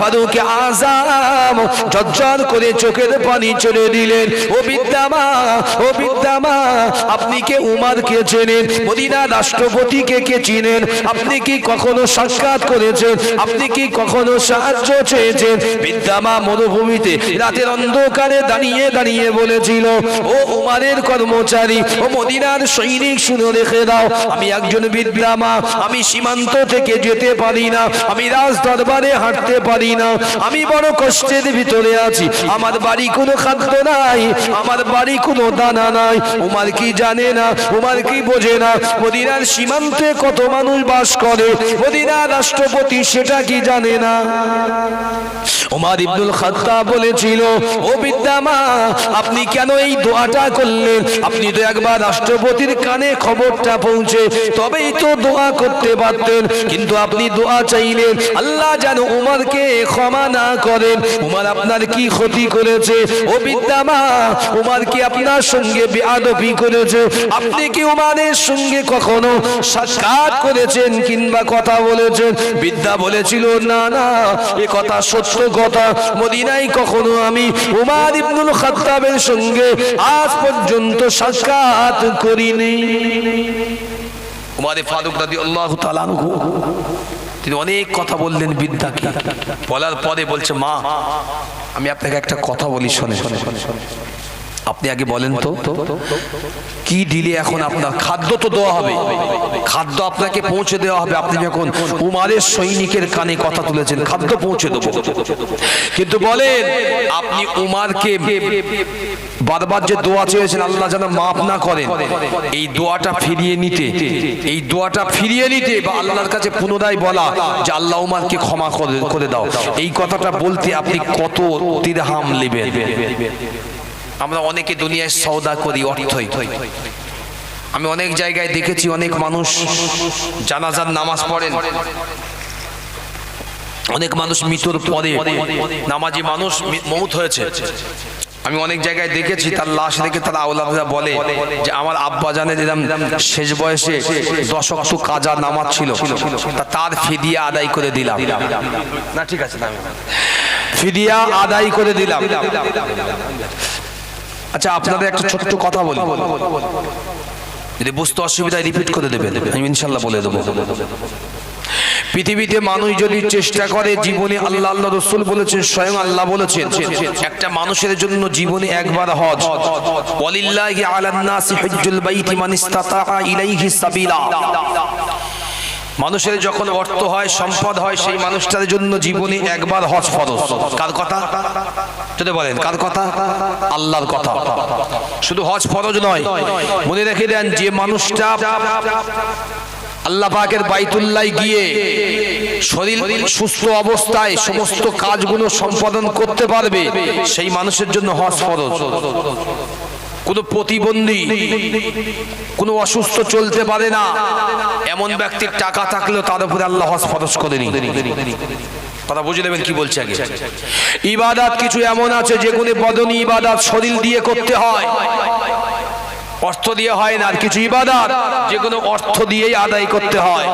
ফারুক আযম ঝরঝর করে চোখের পানি ছেড়ে দিলেন। ও বিদ্যামা, ও বিদ্যামা, আপনি কে উমারকে চেনেন? মদিনার রাষ্ট্রপতিকে কে চিনেন? আপনি কি কখনো সাক্ষাৎ করেছেন? আপনি কি কখনো সাহায্য চেয়েছেন? বিদ্যামা মরুভূমিতে রাতের অন্ধকারে দাঁড়িয়ে দাঁড়িয়ে বলেছিল, ও উমারের কর্মচারী, ও মদিনার সৈনিক, শুনে রেখে দাও, আমি একজন বিদ্যামা, আমি সীমান্ত থেকে যেতে পারি না, আমি রাজ দরবারে হাঁটতে পারি না, আমি বড় কষ্টের ভিতরে আছি, আমার বাড়ি কোনো খাদ্য নাই, আমার বাড়ি কোনো দানা নাই। উমার কি জানে না? উমার কি বোঝে না মদিনার সীমান্তে কত মানুষ বাস করে? মদিনার রাষ্ট্রপতি সেটা কি জানে না? উমর ইবনুল খাত্তাব বলেছিল, ও বিদ্যামা, আপনি কেন এই দোয়াটা করলেন? আপনি তো একবার রাষ্ট্রপতির কানে খবরটা পৌঁছে তবেই তো দোয়া করতে পারতেন, কিন্তু আপনি দোয়া চাইলেন আল্লাহ যেন উমরকে ক্ষমা না করেন। উমর আপনার কি ক্ষতি করেছে? ও বিদ্যামা, উমর কি আপনার সঙ্গে বেয়াদবি করেছে? আপনি কি উমরের সঙ্গে কখনো সাক্ষাৎ করেছেন কিংবা কথা বলেছেন? বিদ্যা বলেছিল, না না, এ কথা সত্য কথা, মদিনায় কখনো আমি উমর ইবনুল খাত্তাবের সঙ্গে আজ পর্যন্ত সাক্ষাৎ করিনি। উমর ফারুক রাদিয়াল্লাহু তাআলা আনহু তিনি অনেক কথা বললেন বিদ্যাকে। বলার পরে বলছে, মা, আমি আপনাকে একটা কথা বলি, শোনেন। আপনি আগে বলেন তো কি দিলে এখন আপনার খাদ্য তো দেওয়া হবে, খাদ্য আপনাকে পৌঁছে দেওয়া হবে। আপনি যখন উমারের সৈনিকের কানে কথা তুলেছেন, খাদ্য পৌঁছে দেব, কিন্তু বলেন আপনি উমারকে বারবার যে দোয়া চেয়েছেন আল্লাহ যেন মাফ না করেন, এই দোয়াটা ফিরিয়ে নিতে, এই দোয়াটা ফিরিয়ে নিতে বা আল্লাহর কাছে পুনরায় বলা যে আল্লাহ উমারকে ক্ষমা করে দাও, এই কথাটা বলতে আপনি কত দিরহাম নেবেন? আমরা অনেকে দুনিয়ায় সওদা করি অর্থই। আমি অনেক জায়গায় দেখেছি অনেক মানুষ জানাজার নামাজ পড়েন, অনেক মানুষ মৃত্যুর পরে, নামাজি মানুষ মউত হয়েছে, আমি অনেক জায়গায় দেখেছি তার লাশ দেখে তারা আওলাদরা বলে যে আমার আব্বা জানে দিলাম শেষ বয়সে 10 ওয়াক্ত কাজা নামাজ ছিল, তার ফিদিয়া আদায় করে দিলাম। না ঠিক আছে, ফিদিয়া আদায় করে দিলাম। আচ্ছা, আপনাদের একটা ছোট্ট কথা বলি, যদি বুঝতে অসুবিধায় রিপিট করে দেবেন, আমি ইনশাল্লাহ বলে দেবো। পৃথিবীতে মানুষ যদি চেষ্টা করে জীবনে, আল্লাহ আল্লাহ রাসূল বলেছেন, স্বয়ং আল্লাহ বলেছেন, একটা মানুষের জন্য জীবনে একবার হজ, ওয়ালিল্লাহি আলান নাসি হজ্জুল বাইতি মান ইসতাতা ইলাইহি সাবিলা। মানুষের যখন অর্থ হয়, সম্পদ হয়, সেই মানুষটার জন্য জীবনে একবার হজ ফরজ। কার কথা? যদি বলেন কার কথা? আল্লাহর কথা। শুধু হজ ফরজ নয়, মনে রেখে দেন, যে মানুষটা আল্লাহ পাকের বাইতুল্লাহ গিয়ে শরীর সুস্থ অবস্থায় সমস্ত কাজগুলো সম্পাদন করতে পারবে, সেই মানুষের জন্য হজ ফরজ। কোনো প্রতিবন্ধী, কোনো অসুস্থ চলতে পারে না এমন ব্যক্তির টাকা থাকলেও তার উপরে আল্লাহ হজ ফরজ করেনি। কথা বুঝে নেবেন কি বলছে আগে। ইবাদত কিছু এমন আছে যেগুলো বদনি ইবাদত শরীর দিয়ে করতে হয়, অর্থ দিয়ে হয় না। আর কিছু ইবাদত যেগুলো অর্থ দিয়েই আদায় করতে হয়,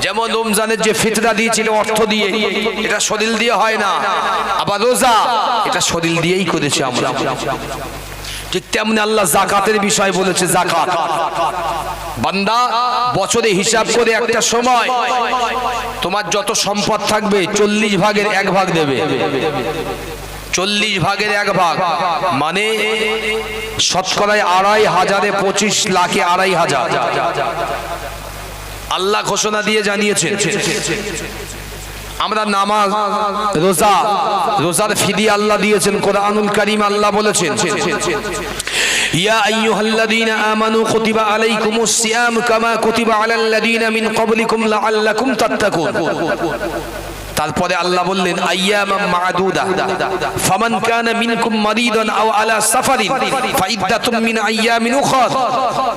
যেমন রমজানের যে ফিতরা দিয়েছিল অর্থ দিয়ে, এটা শরীর দিয়ে হয় না। আবার রোজা, এটা শরীর দিয়েই করেছে আমরা। ঠিক তেমনি আল্লাহ যাকাতের বিষয় বলেছে, যাকাত বান্দা বছরে হিসাব করে একটা সময় তোমার যত সম্পদ থাকবে 40 ভাগের 1 ভাগ দেবে। 40 ভাগের 1 ভাগ মানে শতকরায় 2,500-এ 25 লাখে 2,500 আল্লাহ ঘোষণা দিয়ে জানিয়েছেন। আমরা নামাজ, রোজা, রোজার ফিদিয়া আল্লাহ দিয়েছেন। কোরআনুল কারীম আল্লাহ বলেছেন, ইয়া আইয়ুহাল্লাযীনা আমানু কুতিবা আলাইকুমুস সিয়াম কামা কুতিবা আলাল্লাযীনা মিন ক্বাবলিকুম লাআল্লাকুম তাত্তাকুন। তারপরে আল্লাহ বললেন আইয়ামাম মা'দুদা ফামান কানা মিনকুম মারিদান আও আলা সাফারিন ফাইদ্দাতুম মিন আইয়ামিন উখরা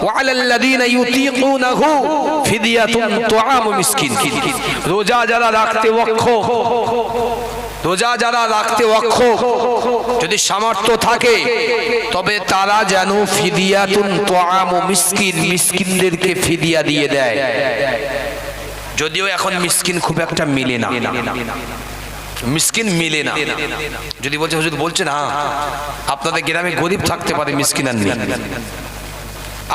ওয়া আলাল্লাযীনা ইউতীকুনাহু ফিদিয়াতুন তুআমু মিসকিন। রোজা যারা রাখতে অক্ষম, রোজা যারা রাখতে অক্ষম, যদি সামর্থ্য থাকে তবে তারা যেন ফিদিয়াতুন তুআমু মিসকিন, মিসকিনদেরকে ফিদিয়া দিয়ে দেয়। যদিও এখন মিসকিন খুব একটা মিলে না। মিসকিন মিলে না। যদি বলছে হুজুর বলছেন হ্যাঁ আপনাদের গ্রামে গরিব থাকতে পারে মিসকিন আর নেই,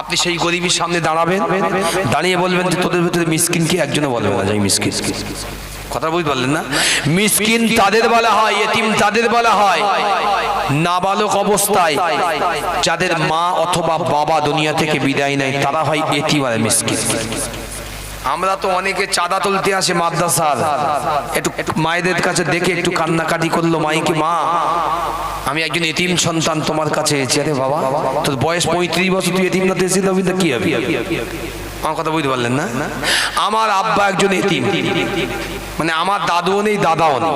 আপনি সেই গরিবের সামনে দাঁড়াবেন, দাঁড়িয়ে বলবেন যে তোদের ভিতরে মিসকিন কি, একজনও বলবে না যাই মিসকিন। কথা বুঝতে পারলেন না? মিসকিন তাদের বলা হয়, এতিম তাদের বলা হয় নাবালক অবস্থায় যাদের মা অথবা বাবা দুনিয়া থেকে বিদায় নেয়, তারা হয় এতিম আর মিসকিন। আমরা তো অনেকে চাঁদা তুলতে আসে মাদ্রাসার, একটু মায়েদের কাছে দেখে একটু কান্নাকাটি করলো, মাইকে মা আমি একজন এতিম সন্তান তোমার কাছে এসেছি। আরে বাবা তোর বয়স 35 বছর, তুই এতিম না তো এসে তবে কি হবে? আমার কথা বুঝতে পারলেন না? আমার আব্বা একজন এতিম, মানে আমার দাদুও নেই দাদাও নেই।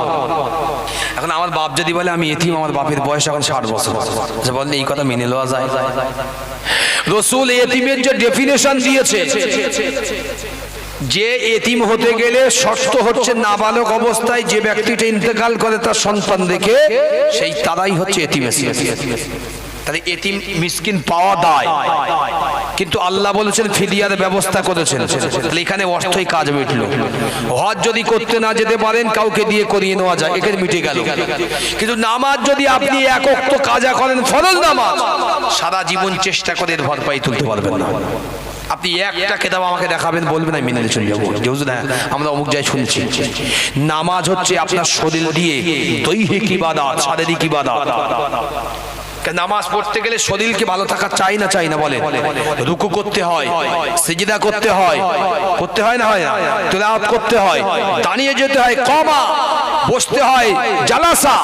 এখন আমার বাপ যদি বলে আমি এতিম, আমার বাপের বয়স এখন 60 বছর, বললে এই কথা মেনে নেওয়া যায়? রাসূল এতিমের যে ডেফিনেশন দিয়েছে, যে এতিম হতে গেলে শর্ত হচ্ছে নাবালক অবস্থায় যে ব্যক্তিটা ইন্তেকাল করে তার সন্তান দেখে, সেই তারাই হচ্ছে এতিম। তাহলে এতিম মিসকিন পাওয়া দায়, কিন্তু আল্লাহ বলেছেন ফিদিয়ার ব্যবস্থা করেছেন। তাহলে এখানে অর্থই কাজ মিটলো। হজ যদি করতে না যেতে পারেন কাউকে দিয়ে করিয়ে নেওয়া যায়, এখানে মিটে গেল। কিন্তু নামাজ যদি আপনি এক ওয়াক্ত কাজা করেন ফরজ নামাজ, সারা জীবন চেষ্টা করে এর ভরপাই তুলতে পারবেন না। আপনি একটা কেতাব আমাকে দেখাবেন, বলবেন আমি মেনে চলে যাবো, যে হুজুর হ্যাঁ আমরা অমুক জায়গায় শুনছি। নামাজ হচ্ছে আপনার শরীর দিয়ে দৈহিক ইবাদত, শারীরিক ইবাদত। নামাজ পড়তে গেলে শরীরকে ভালো থাকা চাই না, চাই না বলে? রুকু করতে হয়, সিজদা করতে হয়, করতে হয় না, হয় না? তিলাওয়াত করতে হয়, দাঁড়িয়ে যেতে হয়, কমা বসতে হয়, জালাসা,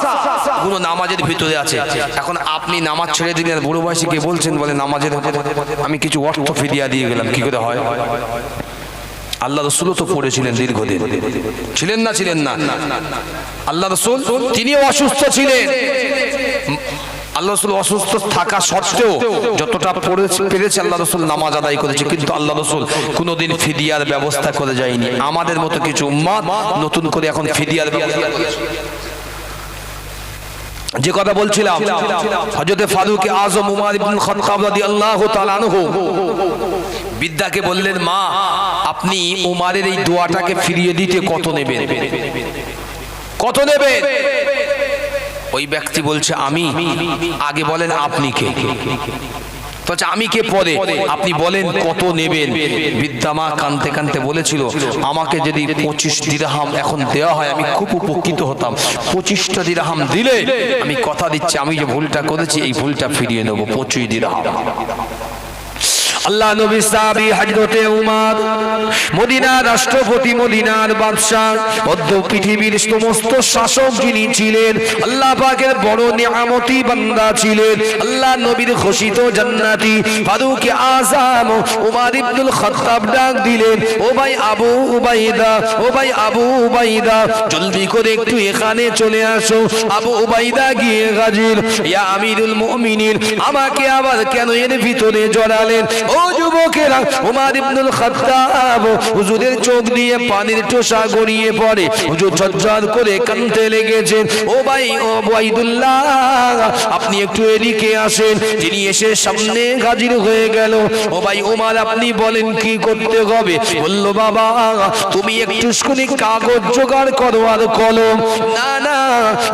গুলো নামাজের ভিতরে আছে। এখন আপনি নামাজ ছেড়ে দিলেন, বুড়ো বয়সে গিয়ে বলছেন বলে নামাজের আমি কিছু অর্থ ফিদিয়া দিয়ে গেলাম, কি করে হয়? আল্লাহ রাসূলও তো পড়েছিলেন দীর্ঘদিন, ছিলেন না? ছিলেন না? আল্লাহ রাসূল তিনিও অসুস্থ ছিলেন। আল্লাহ রাসূল অসুস্থ থাকা সত্ত্বেও যতটা পেরেছে আল্লাহ রাসূল নামাজ আদায় করেছে, কিন্তু আল্লাহ রাসূল কোনোদিন ফিদিয়ার ব্যবস্থা করে যায়নি। আমাদের মতো কিছু উম্মত নতুন করে এখন ফিদিয়ার ব্যবস্থা করেছে। যে কথা বলছিলাম, হযরত ফারুক আযম উমর ইবনে খাত্তাব রাদিয়াল্লাহু তাআলা আনহু বিদ্যাকে বললেন, মা আপনি উমরের এই দোয়াটাকে ফিরিয়ে দিতে কত নেবেন? কত নেবেন? ওই ব্যক্তি বলছে আমি। আগে বলেন আপনি কে? বলছে আমি কে পরে, আপনি বলেন কত নেবেন? বিদ্যামা কানতে কানতে বলেছিল, আমাকে যদি 25 দিরহাম এখন দেওয়া হয় আমি খুব উপকৃত হতাম। 25টা দিরহাম দিলে আমি কথা দিচ্ছি আমি যে ভুলটা করেছি এই ভুলটা ফিরিয়ে নেব। 25 দিরহাম। আল্লাহ নবী সাহাবী হযরতে উমর, মদিনার রাষ্ট্রপতি, মদিনার বাদশা, মধ্য পৃথিবীর সমস্ত শাসক যিনি ছিলেন, আল্লাহ পাকের বড় নিয়ামতি বান্দা ছিলেন, আল্লাহ নবীর ঘোষিত জান্নাতি ফারুক আযম উমর ইবনুল খাত্তাব ডাক দিলেন, ও ভাই আবু উবাইদা, ও ভাই আবু উবাইদা, জলদি করে একটু এখানে চলে আসো। আবু উবাইদা গিয়ে হাজির। ইয়া আমিরুল মুমিনিন, আমাকে আবার কেন এর ভিতরে জড়ালেন? ও যুবকেরা, উমর ইবনুল খাত্তাব হুজুরের চোখ দিয়ে পানির টোসা গড়িয়ে পড়ে, হুজুর ঝরঝর করে কাঁদতে লেগেছেন। ও ভাই ও ওবাইদুল্লাহ, আপনি একটু এদিকে আসেন। তিনি এসে সামনে হাজির হয়ে গেল। ও ভাই ওমর, আপনি বলেন কি করতে হবে? বলল, বাবা তুমি একটু শুনি কাগজ জোগাড় করো আর কলম। না না,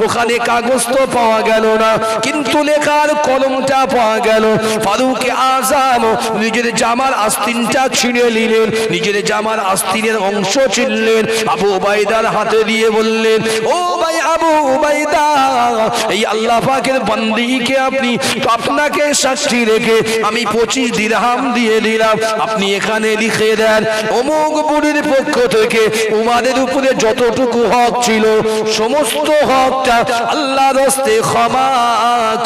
ওখানে কাগজ তো পাওয়া গেল না, কিন্তু লেখার কলমটা পাওয়া গেল। ফারুক আযম নিজের জামার আস্তিনটা ছিঁড়ে নিলেন, নিজের জামার আস্তিনের অংশ ছিঁড়লেন, আবু উবাইদার হাতে দিয়ে বললেন, ও ভাই আবু উবাইদা, এই আল্লাহ পাকের বান্দীকে আপনি, আপনাকে সাক্ষী রেখে আমি 25 দিরহাম দিয়ে দিলাম, আপনি এখানে লিখে দেন অমুক বুড়ির পক্ষ থেকে উমারের উপরে যতটুকু হক ছিল সমস্ত হকটা আল্লাহর রাস্তে ক্ষমা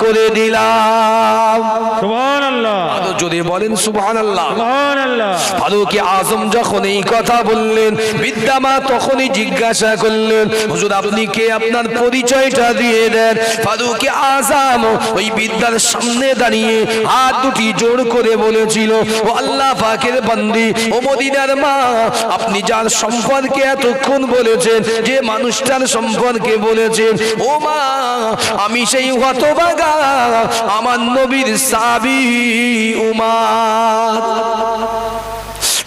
করে দিলাম। সুবহানাল্লাহ। যদি বলেন সুবহানাল্লাহ। সুবহানাল্লাহ। ফারুক আযম যখন এই কথা বললেন, বিদ্যামা তখনই জিজ্ঞাসা করলেন, হুজুর আপনি কে? আপনার পরিচয়টা দিয়ে দেন। ফারুক আযম ওই বিদ্যার সামনে দাঁড়িয়ে হাত দুটি জোর করে বলেছিল, ও আল্লাহ পাকের বান্দি, ও মদিনার মা, আপনি যার সম্পর্কে এতক্ষণ বলেছেন, যে মানুষটার সম্পর্কে বলেছেন, ও মা আমি সেই হতভাগা আমার নবীর সাহাবী উমর।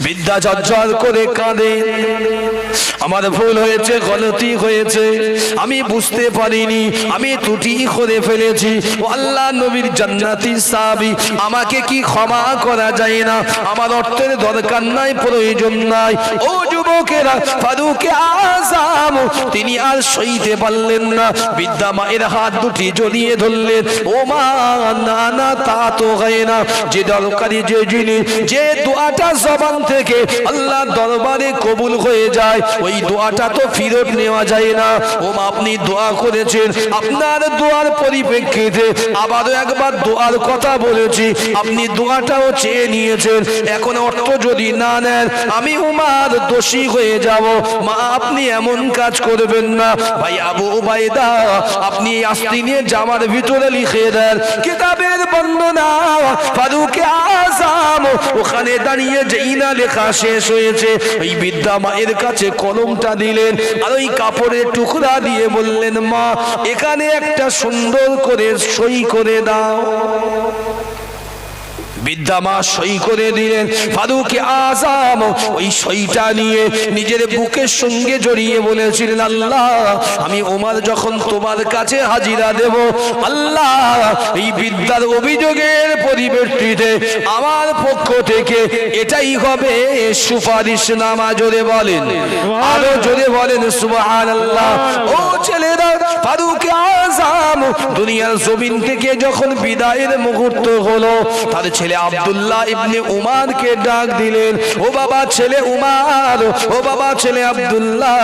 বৃদ্ধা ঝরঝর করে কাঁদে, আমার ভুল হয়েছে, গলতি হয়েছে, আমি বুঝতে পারিনি, আমি ত্রুটি করে ফেলেছি। ও আল্লাহ নবীর জান্নাতি সাহাবী, আমাকে কি ক্ষমা করা যায় না? আমার অর্থের দরকার নাই, প্রয়োজন নাই। ও যুবকেরা, ফারুকে আযম তিনি আর সইতে পারলেন না, বৃদ্ধা মায়ের হাত দুটি জড়িয়ে ধরলেন। ও মা, না না, তা তো হয় না। যে দরকারি, যে জিনিস, যে দোয়াটা জবান থেকে আল্লাহ দরবারে কবুল হয়ে যায়, ওই দোয়াটা তো ফেরত নেওয়া যায় না। ও মা, আপনি দোয়া করেছেন, আপনার দোয়ার পরিপ্রেক্ষিতে আবারও একবার দোয়ার কথা বলেছি, আপনি দোয়াটাও চেয়ে নিয়েছেন। এখন অর্থ যদি না নেন, আমি উমার দোষী হয়ে যাব। মা, আপনি এমন কাজ করবেন না। ভাই আবু উবাইদা, আপনি এই আস্তি নিয়ে জামার ভিতরে লিখে দেন কিতাবের বর্ণনা। ফারুকে আযম ওখানে দাঁড়িয়ে যেই না লেখা শেষ হয়েছে, ওই বৃদ্ধা মায়ের কাছে কলমটা দিলেন আর ওই কাপড়ের টুকরা দিয়ে বললেন, মা, এখানে একটা সুন্দর করে সই করে দাও। বৃদ্ধা মা সই করে দিলেন। ফারুকে আযম ওই সইটা নিয়ে নিজের বুকের সঙ্গে জড়িয়ে বলেছিলেন, আল্লাহ, আমি ওমর যখন তোমার কাছে হাজিরা দেব, আল্লাহ, এই বৃদ্ধার অভিযোগের পরিপ্রেক্ষিতে আমার পক্ষ থেকে এটাই হবে সুপারিশনামা। জোরে বলেন, আরো জোরে বলেন সুবহানাল্লাহ। ও ছেলেরা, ফারুকে আযম দুনিয়ার জমিন থেকে যখন বিদায়ের মুহূর্ত হলো, তার ছেলে আব্দুল্লাহ ইবনে উমারকে ডাক দিলেন, ও বাবা ছেলে উমার, ও বাবা ছেলে আব্দুল্লাহ,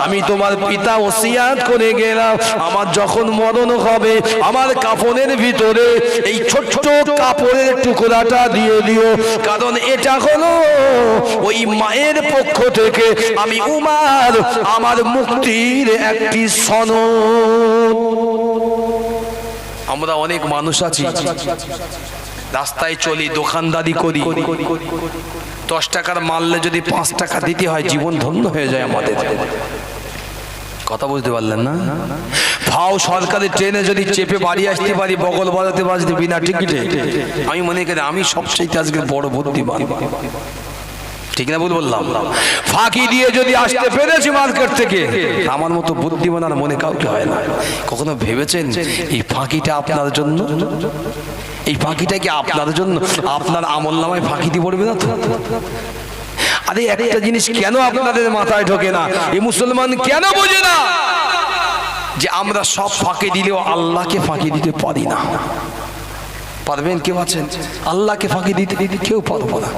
আমি তোমার পিতা ওসিয়াত করে গেলাম, আমার যখন মরণ হবে আমার কাফনের ভিতরে এই ছোট্ট কাপড়ের টুকরাটা দিয়ে দিও, কারণ এটা হলো ওই মায়ের পক্ষ থেকে আমি উমার আমার মুক্তির একটি সনদ। আমরা অনেক মানুষ আছি, রাস্তায় চলি, দোকানদারি করি, 10 টাকার মারলে যদি 5 টাকা দিতে হয়, জীবন ধন্য হয়ে যায় আমাদের। কথা বুঝতে পারলেন না? ভাও সরকারি ট্রেনে যদি চেপে বাড়ি আসতে পারি, বগল বাজাতে বাজতে বিনা টিকিটে, আমি মনে করি আমি সবচেয়ে আজকে বড় বুদ্ধিমান। ঠিক না ভুল বললাম? ফাঁকি দিয়ে যদি আসতে পেরেছি মার্কেট থেকে, আমার মতো বুদ্ধিমান আর মনে কাউকে হয় না। কখনো ভেবেছেন এই ফাঁকিটা আপনার জন্য? এই ফাঁকিটা কি আপনার জন্য? আপনার আমলনামায় ফাঁকি দিয়ে পড়বে না তো? আরে একটা জিনিস কেন আপনাদের মাথায় ঢোকে না? এই মুসলমান কেন বোঝে না যে আমরা সব ফাঁকি দিলেও আল্লাহকে ফাঁকি দিতে পারি না? পারবেন কেউ আছেন? আল্লাহকে ফাঁকি দিতে কেউ পারবো না।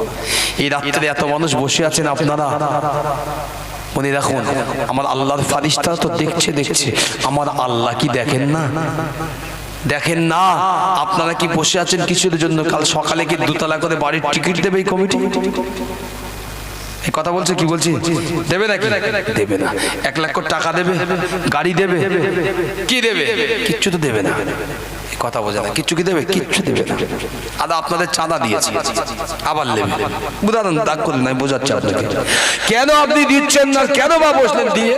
এই রাত্রে এত মানুষ বসে আছেন, আপনারা মনে রাখুন, আমার আল্লাহর ফারিস্তা তো দেখছে, আমার আল্লাহ কি দেখেন না? দেখেন না? আপনারা কি বসে আছেন কিছুর জন্য? কাল সকালে কি 2 তলা করে বাড়ির টিকিট দেবে এই কমিটি? কথা বলছে, কি বলছি? দেবে নাকি? দেবে না। 1 লাখ টাকা দেবে, গাড়ি দেবে, কি দেবে? কিচ্ছু তো দেবে না। কথা বোঝে না, কিচ্ছু কি দেবে? কিচ্ছু দেবে না। আদা আপনাদের চাঁদা দিয়েছে, আবার নেবে। উদাহরণ দাগ করে নাই, বোঝাচ্ছে আপনাকে। কেন আপনি দিচ্ছেন না? কেন বা বসলেন দিয়ে?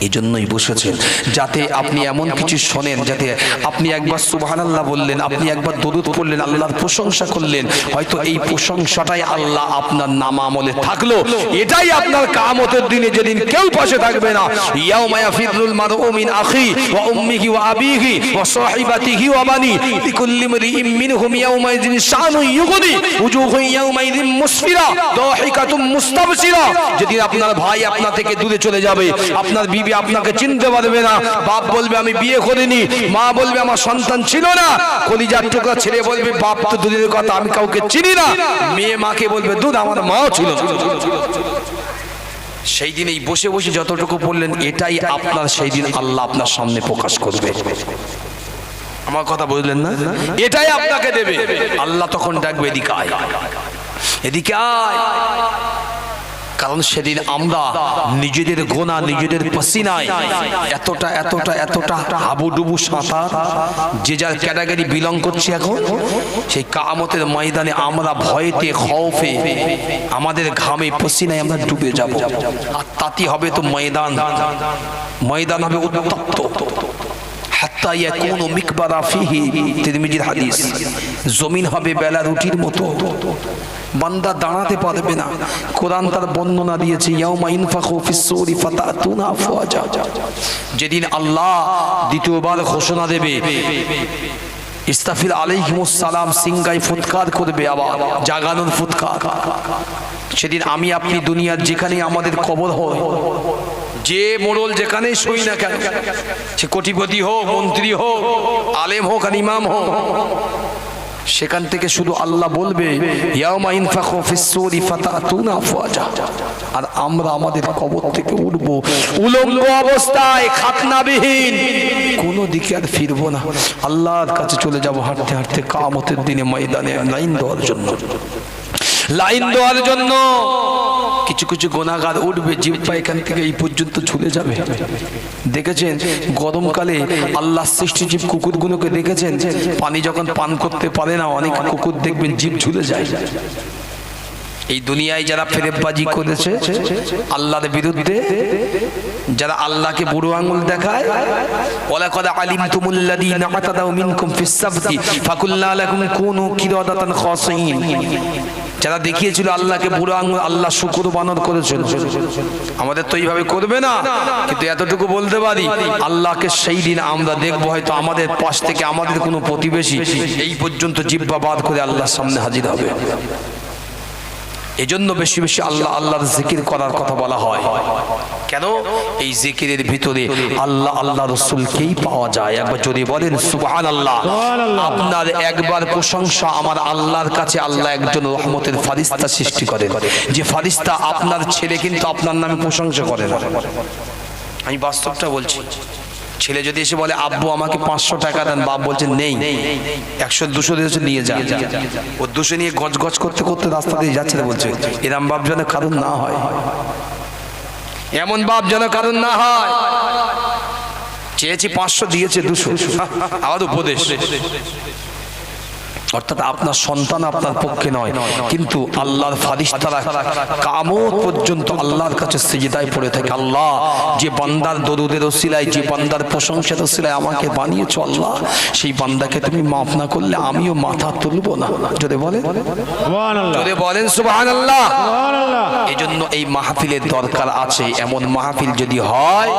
এই জন্যই বসেছেন যাতে আপনি এমন কিছু শোনেন, যাতে আপনি একবার সুবহানাল্লাহ বললেন, আপনি একবার দরুদ পড়লেন, আল্লাহর প্রশংসা করলেন, হয়তো এই প্রশংসাটাই আল্লাহ আপনার নাম আমলে থাকলো। এটাই আপনার কিয়ামতের দিনে যেদিন কেউ পাশে থাকবে না, ইয়াউমা ইয়াফিরুল মারউ মিন আখি ওয়া উম্মিহি ওয়া আবিহি ওয়া সাহিবাতিহি ওয়া বানি লিকুল্লি মারইম মিনহুম ইয়াউমাইযিন শানু ইউগনি উজুহু ইয়াউমাইযিন মুসফিরা দাহিকাতুম মুস্তাবশিরা। যেদিন আপনার ভাই আপনার থেকে দূরে চলে যাবে, আপনার বিবি আপনাকে চিনতে পারবে না, বাপ বলবে আমি বিয়ে করিনি, মা বলবে আমার সন্তান ছিল না, কলিজার টুকরা ছেলে বলবে বাপ তো দূরের কথা আমি কাউকে চিনি না, মেয়ে মাকে বলবে দুধ আমার মাও ছিল। সেই দিন এই বসে বসে যতটুকু বললেন, এটাই আপনার সেই দিন আল্লাহ আপনার সামনে প্রকাশ করবে। আমার কথা বুঝলেন না? এটাই আপনাকে দেবে। আল্লাহ তখন ডাকবে, এদিকে আয়, এদিকে আয়। কারণ সেদিন আমরা নিজেদের গোনা, নিজেদের পসিনায় এতটা এতটা এতটা হাবুডুবু সাঁতার, যে যার ক্যাটাগরি বিলং করছে, এখন সেই কিয়ামতের ময়দানে আমরা ভয়েতে, খৌফে, আমাদের ঘামে পসিনায় আমরা ডুবে যাব। আর তাতে হবে তো ময়দান হবে উত্তপ্ত। হাত্তা ইয়াকুনু মিকবারা ফিহি, তিরমিজির হাদিস। জমিন হবে বেলা রুটির মতো, বান্দা দাঁড়াতে পারবে না। কোরআন তার বর্ণনা দিয়েছে, ইয়াউমা ইনফাখু ফিস-সূরি ফাতাতুনা আফওয়াজা, যেদিন আল্লাহ দ্বিতীয়বার ঘোষণা দেবে, ইস্তাফিল আলাইহিমুস সালাম সিংগায় ফুৎকার করবে, আবার জাগানোর ফুৎকার। সেদিন আমি আপনি দুনিয়ার যেখানে আমাদের কবর হয়, যে মোড়ল যেখানেই শুই না কেন, সে কোটিপতি হোক, মন্ত্রী হোক, আলেম হোক আর ইমাম হোক, সেখান থেকে শুধু আল্লাহ বলবে ইয়াউমা ইনফাখু ফিস-সূরি ফাতাতুনা আফওয়াজা, আর আমরা আমাদের কবর থেকে উঠব উলম্ব অবস্থায়, খাতনাবিহীন, কোনো দিকে আর ফিরবো না, আল্লাহর কাছে চলে যাব হাঁটতে হাঁটতে কিয়ামতের দিনে ময়দানে লাইন দেওয়ার জন্য, লাইন দেওয়ার জন্য। কিছু কিছু গুনাহগার উঠবে, জিহ্বা এখান থেকে এই পর্যন্ত ঝুলে যাবে। দেখেছেন গরমকালে আল্লাহ সৃষ্টি জীব কুকুরগুলোকে দেখেছেন, পানি যখন পান করতে পারে না, অনেক কুকুর দেখবেন জিভ ঝুলে যায়। এই দুনিয়ায় যারা ফেরেববাজি করেছে আল্লাহর বিরুদ্ধে, যারা আল্লাহকে বুড়ো আঙুল দেখায়, ওয়ালাকাদ আলিমতুমুল্লাযীনা আতাদাউ মিনকুম ফিস-সাবতি ফাকুলনা লাকুম কুনু কিরাদাতান খাসিন, যারা দেখিয়েছিল আল্লাহকে বুড়ো আঙুল, আল্লাহ শুকর বানর করেছিল। আমাদের তো এইভাবে করবে না, কিন্তু এতটুকু বলতে পারি আল্লাহকে সেই দিন আমরা দেখবো, হয়তো আমাদের পাশ থেকে আমাদের কোনো প্রতিবেশী এই পর্যন্ত জিহ্বা বাদ করে আল্লাহর সামনে হাজির হবে। এজন্য বেশি বেশি আল্লাহ আল্লাহর জিকির করার কথা বলা হয়। কেন? এই জিকিরের ভিতরে আল্লাহ আল্লাহ রাসূলকেই পাওয়া যায়। একবার যদি বলেন সুবহানাল্লাহ। আপনার একবার প্রশংসা আমার আল্লাহর কাছে, আল্লাহ একজন রহমতের ফারিস্তা সৃষ্টি করেন, যে ফারিস্তা আপনার ছেলে কিন্তু আপনার নামে প্রশংসা করে না। আমি বাস্তবটা বলছি। ছেলে যদি এসে বলে আব্বু আমাকে 500 টাকা দেন, বাপ বলছে নেই, 100-200 দিয়েছে নিয়ে যা, ও 200 নিয়ে গজ গজ করতে করতে রাস্তা দিয়ে যাচ্ছে, বলছে এরম বাপ যেন কারণ না হয়, এমন বাপ যেন কারণ না হয়। চেয়েছি 500 দিয়েছে 200, আবার উপদেশ। অর্থাৎ আপনার সন্তান আপনার পক্ষে নয়, কিন্তু আল্লাহর ফারিস্তারা কিয়ামত পর্যন্ত আল্লাহর কাছে সিজদায় পড়ে থাকে। আল্লাহ, যে বান্দার দরুদের ওসিলায়, যে বান্দার প্রশংসার ওসিলায় আমাকে বানিয়েছো আল্লাহ, সেই বান্দাকে তুমি মাফ না করলে আমিও মাথা তুলব না। যদি বলেন সুবহানাল্লাহ, যদি বলেন সুবহানাল্লাহ। এজন্য এই মাহফিলের দরকার আছে। এমন মাহফিল যদি হয়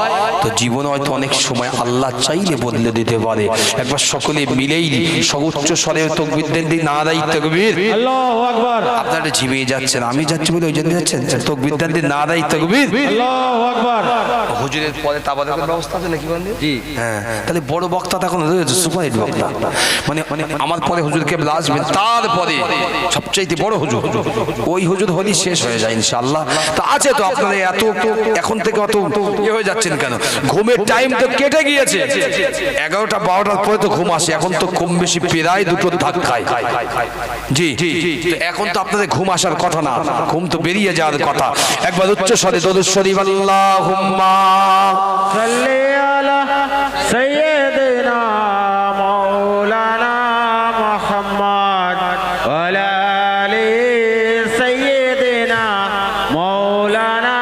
তো জীবন হয়তো অনেক সময় আল্লাহ চাইলে বদলে দিতে পারে। একবার সকলে মিলেই সর্বোচ্চ স্বরে তাকবীর দেন, নারায়ে তাকবীর, আল্লাহু আকবার। আপনারা ঝিমিয়ে যাচ্ছেন, আমি যাচ্ছি বলে ওই জন্য যাচ্ছেন, তাকবীর দেন, নারায়ে তাকবীর, আল্লাহু আকবার। হুজুরের পরে তাবারকের ব্যবস্থা আছে নাকি বলেন? জি হ্যাঁ। তাহলে বড় বক্তা তখন রয়েছে, সুপারহিট বক্তা, মানে আমার পরে হুজুর কেবলা আসবেন, তারপরে সবচেয়ে বড় হুজুর, ওই হুজুর হলি শেষ হয়ে যায় ইনশাআল্লাহ। তা আছে তো আপনারা এত এখন থেকে অত ইয়ে হয়ে যাচ্ছেন কেন? ঘুমের টাইম তো কেটে গিয়েছে, 11টা 12টার পরে তো ঘুম আসে। এখন তো কম বেশি প্রায় দুটো ধাক খায়। জি এখন তো আপনাদের ঘুম আসার কথা না, ঘুম তো বেরিয়ে যাওয়ার কথা। একবার উচ্চ স্বরে দরুদ শরীফ, আল্লাহুম্মা সাল্লি আলা সাইয়্যিদিনা মাওলানা মুহাম্মদ ওয়া আলা আলি সাইয়্যিদিনা মাওলানা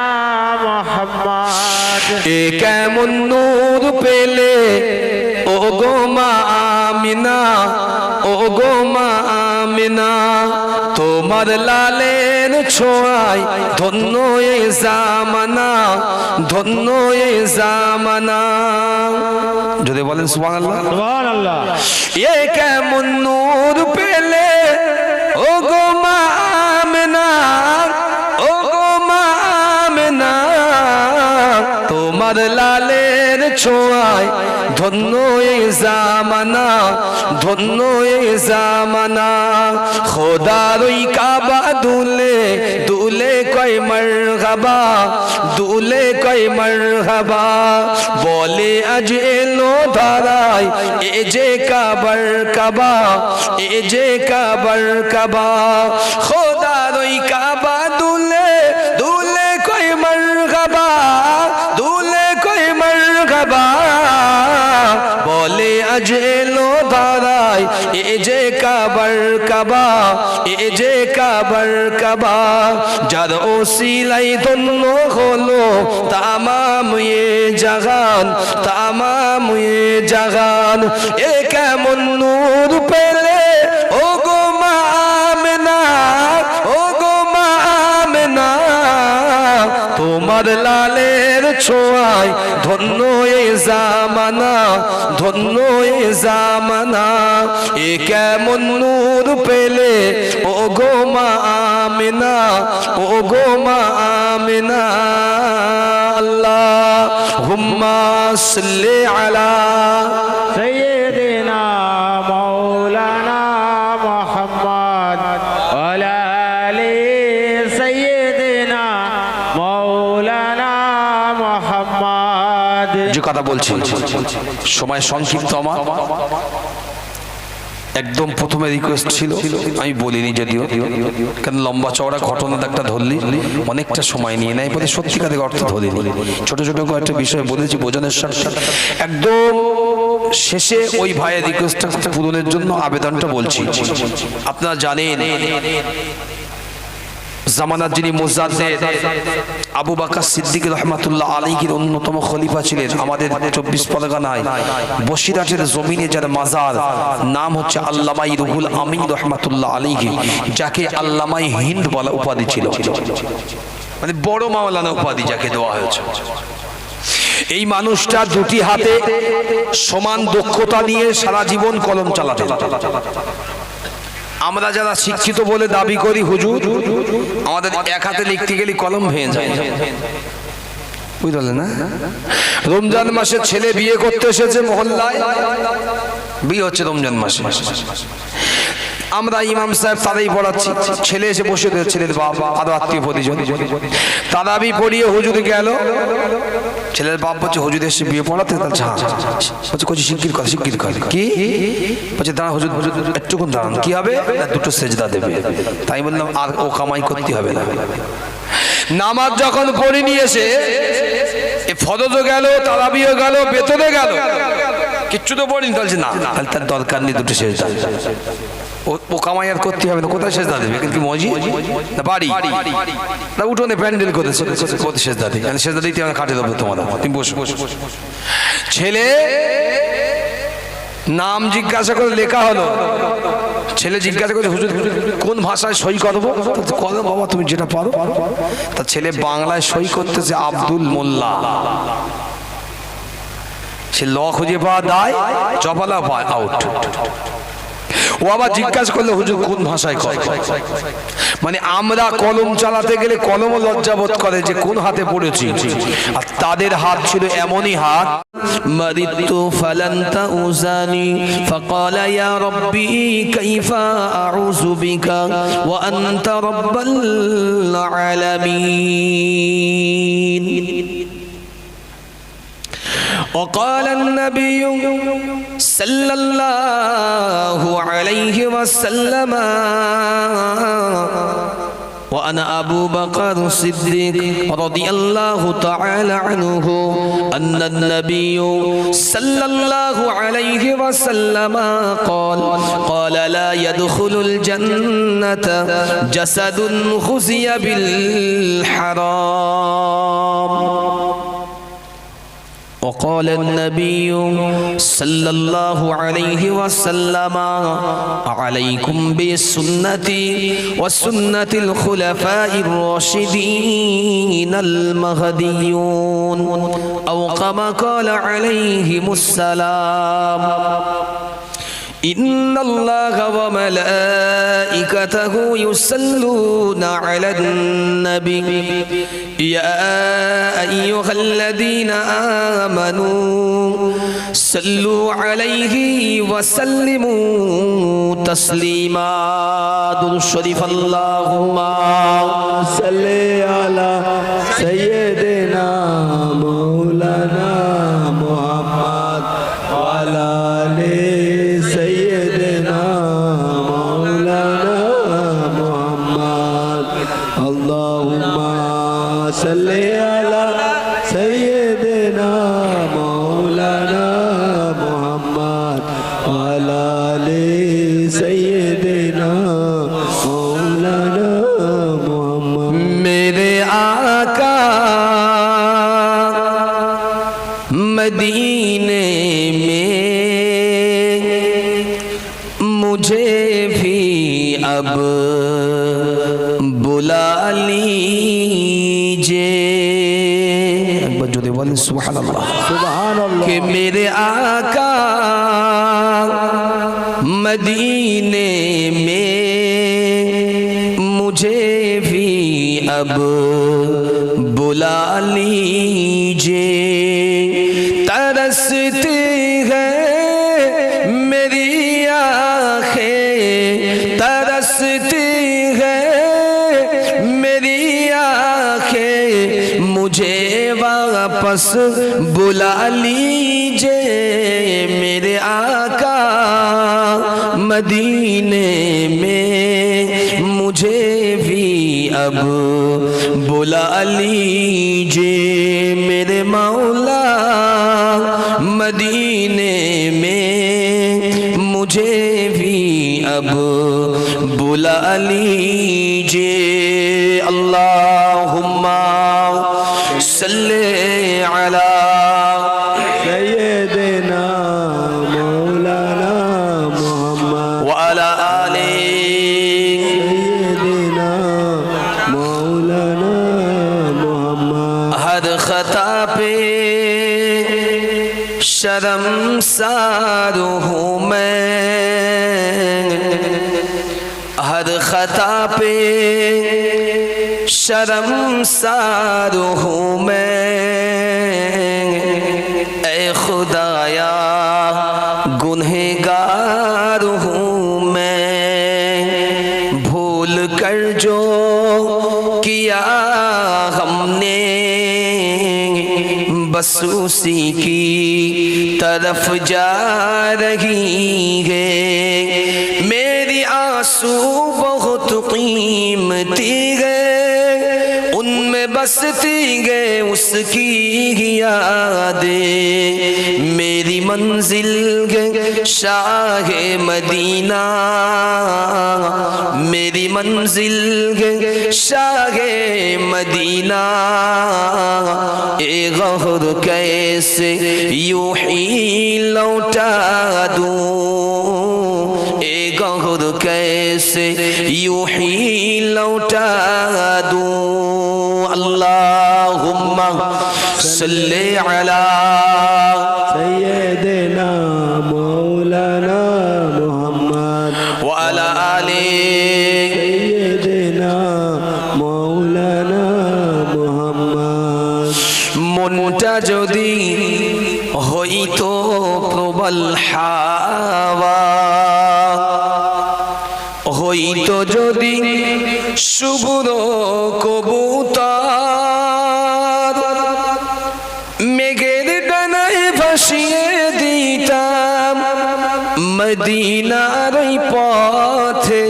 মুহাম্মদ। এ কেমন নূর পেলে ও গো মা আমিনা, ও গো মা আমিনা, তোমার লালের ছোঁয়ায় ধন্য এ জামানা, ধন্য এ জামানা। যদি বলেন সুবহানাল্লাহ, সুবহানাল্লাহ। এ কেমন নূর পেলে ও গো মা আমিনা, ও গো মা আমিনা, তোমার লালের ছোঁয়ায় ধন্য এ জামানা, ধন্য এ জামানা। খোদার ওই কাবা দুলে দুলে কয় মারহাবা, দুলে কয় মারহাবা, বলে আজ এলো ধারায় এ যে কাবার কাবা, এ যে কাবার কাবা। খোদার ওই কাবা দুলে দুলে কয় মারহাবা, দুলে কয় মারহাবা, বলে আজ এলো ধারায় এ যে কাবার কাবা, এ যে কাবার কাবা। যার ওসিলাই ধন্য হলো তামাম এ জাহান, তামাম এ জাহান। এ কেমন নূর পেলে ও তোমার লালের ছোঁয়ায় ধন্য এ জামানা, ধন্য এ জামানা। এ কেমন নূর পেলে ও গো মা আমিনা, ও গো মা আমিনা। আল্লাহুম্মা সাল্লি আলা সাইয়্যিদিনা মাওলানা মুহাম্মদ ওয়া আলা আলি সাইয়্যিদিনা মাওলানা মুহাম্মদ। যে কথা বলছি, সময় সংক্ষিপ্ত আমার, একদম প্রথমে রিকোয়েস্ট ছিল, আমি বলিনি যদিও, কারণ লম্বা চওড়া ঘটনা একটা ধরলি অনেকটা সময় নিয়ে নেয় বলে সত্যিকারের অর্থ ধরিনি। ছোট ছোট কয়েকটা বিষয় বলেছি বোঝানোর সাথে একদম শেষে ওই ভাইয়ের রিকোয়েস্টটা পূরণের জন্য আবেদনটা বলছি। আপনারা জানেন জামানার যিনি মুজাদ্দিদ আবু বকর সিদ্দিক রহমাতুল্লাহ আলাইহির অন্যতম খলিফা ছিলেন। আমাদের 24 পরগনায় বসিরহাটের জমিনে যার মাজার, নাম হচ্ছে আল্লামাই রুহুল আমিন রহমাতুল্লাহ আলাইহি, যাকে আল্লামাই হিন্দ বলা উপাধি ছিল, মানে বড় মাওলানা উপাধি যাকে দেওয়া হয়েছে। এই মানুষটা দুটি হাতে সমান দক্ষতা নিয়ে সারা জীবন কলম চালাতেন। আমরা যারা শিক্ষিত বলে দাবি করি হুজুর, আমাদের এক হাতে লিখতে গেলে কলম ভেঙে যায়, বুঝলেন না? রমজান মাসে ছেলে বিয়ে করতে এসেছে মহল্লায়, বিয়ে হচ্ছে রমজান মাসে, আমরা ইমাম সাহেব তারাই পড়াচ্ছি, ছেলে এসে বসে রয়েছে, ছেলের বাপ আরো আত্মীয় পরিজন, তারাবি পড়িয়ে হুজুর গেল, ছেলের বাপ বলছে হুজুর এসে বিয়ে পড়াতে, বলছে কচি শিগগির কর, শিগগির কর। কি বলছে? দাঁড়া হুজুর, একটুকুন দাঁড়ান। কি হবে? দুটো সেজদা দেবে। তাই বললাম আর ও কামাই করতে হবে না। নামাজ যখন পড়ে নিয়ে এসে ফরজও গেল, তারাবিও গেল, বেতনে গেল, কিচ্ছু তো পড়িনি, বলছে না তাহলে তার দরকার নেই, দুটো সেজদা। ও কামাই আর করতে হবে না, কোথায় সেজদা দেবে? কিন্তু মসজিদ না বাড়ি না উঠোনে প্যান্ডেল করেছে, কোথায় সেজদা দেবে? সেজদা দিতে আমরা কাটে দেবো তোমার, তুমি বসো। ছেলে নাম জিজ্ঞাসা করে লেখা হলো, ছেলে জিজ্ঞাসা করছে হুজুর কোন ভাষায় সই করবো? করো বাবা তুমি যেটা পারো। তা ছেলে বাংলায় সই করতেছে আব্দুল মোল্লা। সে ল খুঁজে পাওয়া দায়, চপালা পায় আউট। ও আবার জিজ্ঞাসা করলো হুজুর কোন ভাষায় কয়? মানে আমরা কলম চালাতে গেলে কলমও লজ্জাবোধ করে যে কোন হাতে পড়েছি, আর তাদের হাত ছিল এমনই হাত, মারিতু ফালান্তা উজানি ফাকাল ইয়া রাব্বি কাইফা আউযু বিকা ওয়া আনতা রাব্বুল আলামিন। وقال النبي صلى الله عليه وسلم وأنا أبو بكر الصديق رضي الله تعالى عنه أن النبي صلى الله عليه وسلم قال لا يدخل الجنة جسد خزي بالحرام. وقال النبي صلى الله عليه وسلم عليكم بسنتي وسنة الخلفاء الراشدين المهديون أو كما قال عليهم السلام. إن الله وملائكته يصلون على النبي يا أيها الذين آمنوا صلوا عليه وسلموا تسليما. درود شريف اللهم صل على سيدنا مولانا محمد وعلى آله سيدنا مولانا محمد. اللهم صل على سيدنا مولانا محمد وعلى آل سيدنا مولانا محمد. मेरे आका मदीने में मुझे भी अब बुला लीजिए. बोलें सुभान अल्लाह। सुभान अल्लाह। कि मेरे आका मदीने में मुझे भी अब बुला लीजिए, तरसती है मेरी आँखें, तरसती है मेरी आँखें, मुझे वापस बुला लीजिए। मेरे आका मदीने में मुझे भी अब बुला लीजिए। मेरे मौला मदीने में मुझे भी अब बुला लीजिए। अल्लाहुम्मा सल्ले अला सय्यदना मौलाना मोहम्मद व अला आले सय्यदना मौलाना मोहम्मद। हर खता पे शर्मसार हूँ मैं, हर खता पे शर्मसार हूँ मैं। ऐ खुदाया गुनहगार हूँ मैं, भूल कर जो किया हमने बस उसी की तरफ जा रही है। मेरी आंसू बहुत कीमती है, उनमें बसती है उसकी यादें। मेरी मंजिल है शाह मदीना, मेरी मंजिल है शाह मदीना। ए गौर कैसे यूं ही लौटा दूं, ए गौर कैसे यूं ही लौटा दूं। अल्लाहुम्मा सल्ले अला सय्यदना मौलाना मोहम्मद व अला आले सय्यदना मौलाना मोहम्मद। মনটা যদি হইতো প্রবল হাওয়া, হইতো যদি শুভ্র কবুতর, মেঘের ডানায় ভাসিয়ে দিতাম মদিনার এই পথে,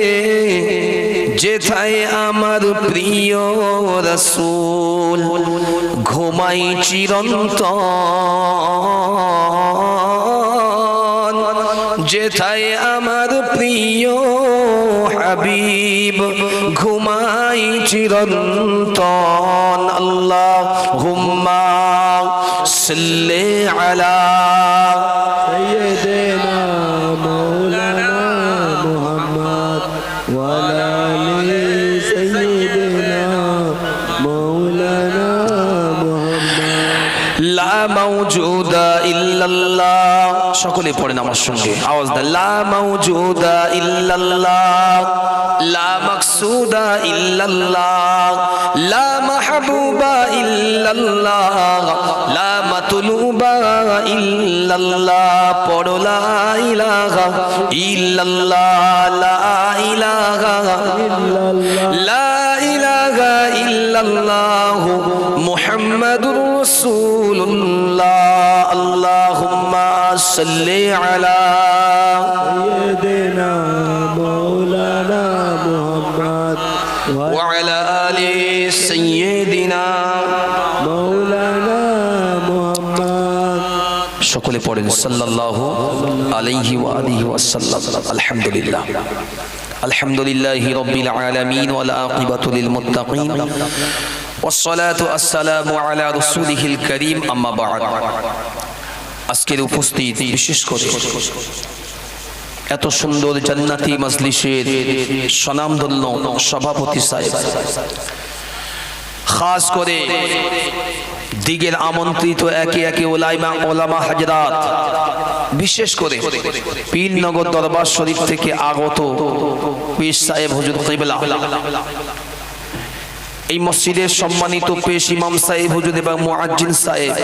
যেথায় আমার প্রিয় রাসূল ঘুমাই চিরন্তন, যেথায় আমার প্রিয় হাবিব ঘুমাই চিরন্তন। আল্লাহুম্মা সাল্লি আলা सय्यदना मौलाना मोहम्मद वाला आले सय्यदना मौलाना मोहम्मद। লা মাওজুদা ইল্লাল্লাহ, সকলে পড়েন আমার সঙ্গে আওয়াজ দেন। লা মাওজুদা ইল্লাল্লাহ, লা মাকসুদা ইল্লাল্লাহ, লা মাহবুবা ইল্লাল্লাহ, লা মাতলুবা ইল্লাল্লাহ। পড়ো লা ইলাহা ইল্লাল্লাহ, লা ইলাহা ইল্লাল্লাহ, লা ইলাহা ইল্লাল্লাহ মুহাম্মাদুর রাসূলুল্লাহ। আল্লাহুম্মা সাল্লি আলা सय्यदना मौलाना मोहम्मद ওয়া আলা আলি সাইয়্যিদিনা। मौलाना मोहम्मद। সকলে পড়েন সাল্লাল্লাহু আলাইহি ওয়া আলিহি ওয়াসাল্লাম। আলহামদুলিল্লাহ আলহামদুলিল্লাহি রাব্বিল আলামিন ওয়াল আকিবাতু লিল মুত্তাকিন ওয়াসসালাতু আসসালামু আলা রাসূলিহিল কারীম। আম্মা বা'দ। আজকের উপস্থিত বিশেষ করে এত সুন্দর জান্নাতি মজলিসের স্বনামধন্য সভাপতি সাহেব, খাস করে দিগের আমন্ত্রিত একে একে ওলামা হাজরাত, বিশেষ করে পীরনগর দরবার শরীফ থেকে আগত পীর সাহেব হুজুর কিবলা, এই মসজিদের সম্মানিত পেশ ইমাম সাহেব হুজুর এবং মুয়াজ্জিন সাহেব,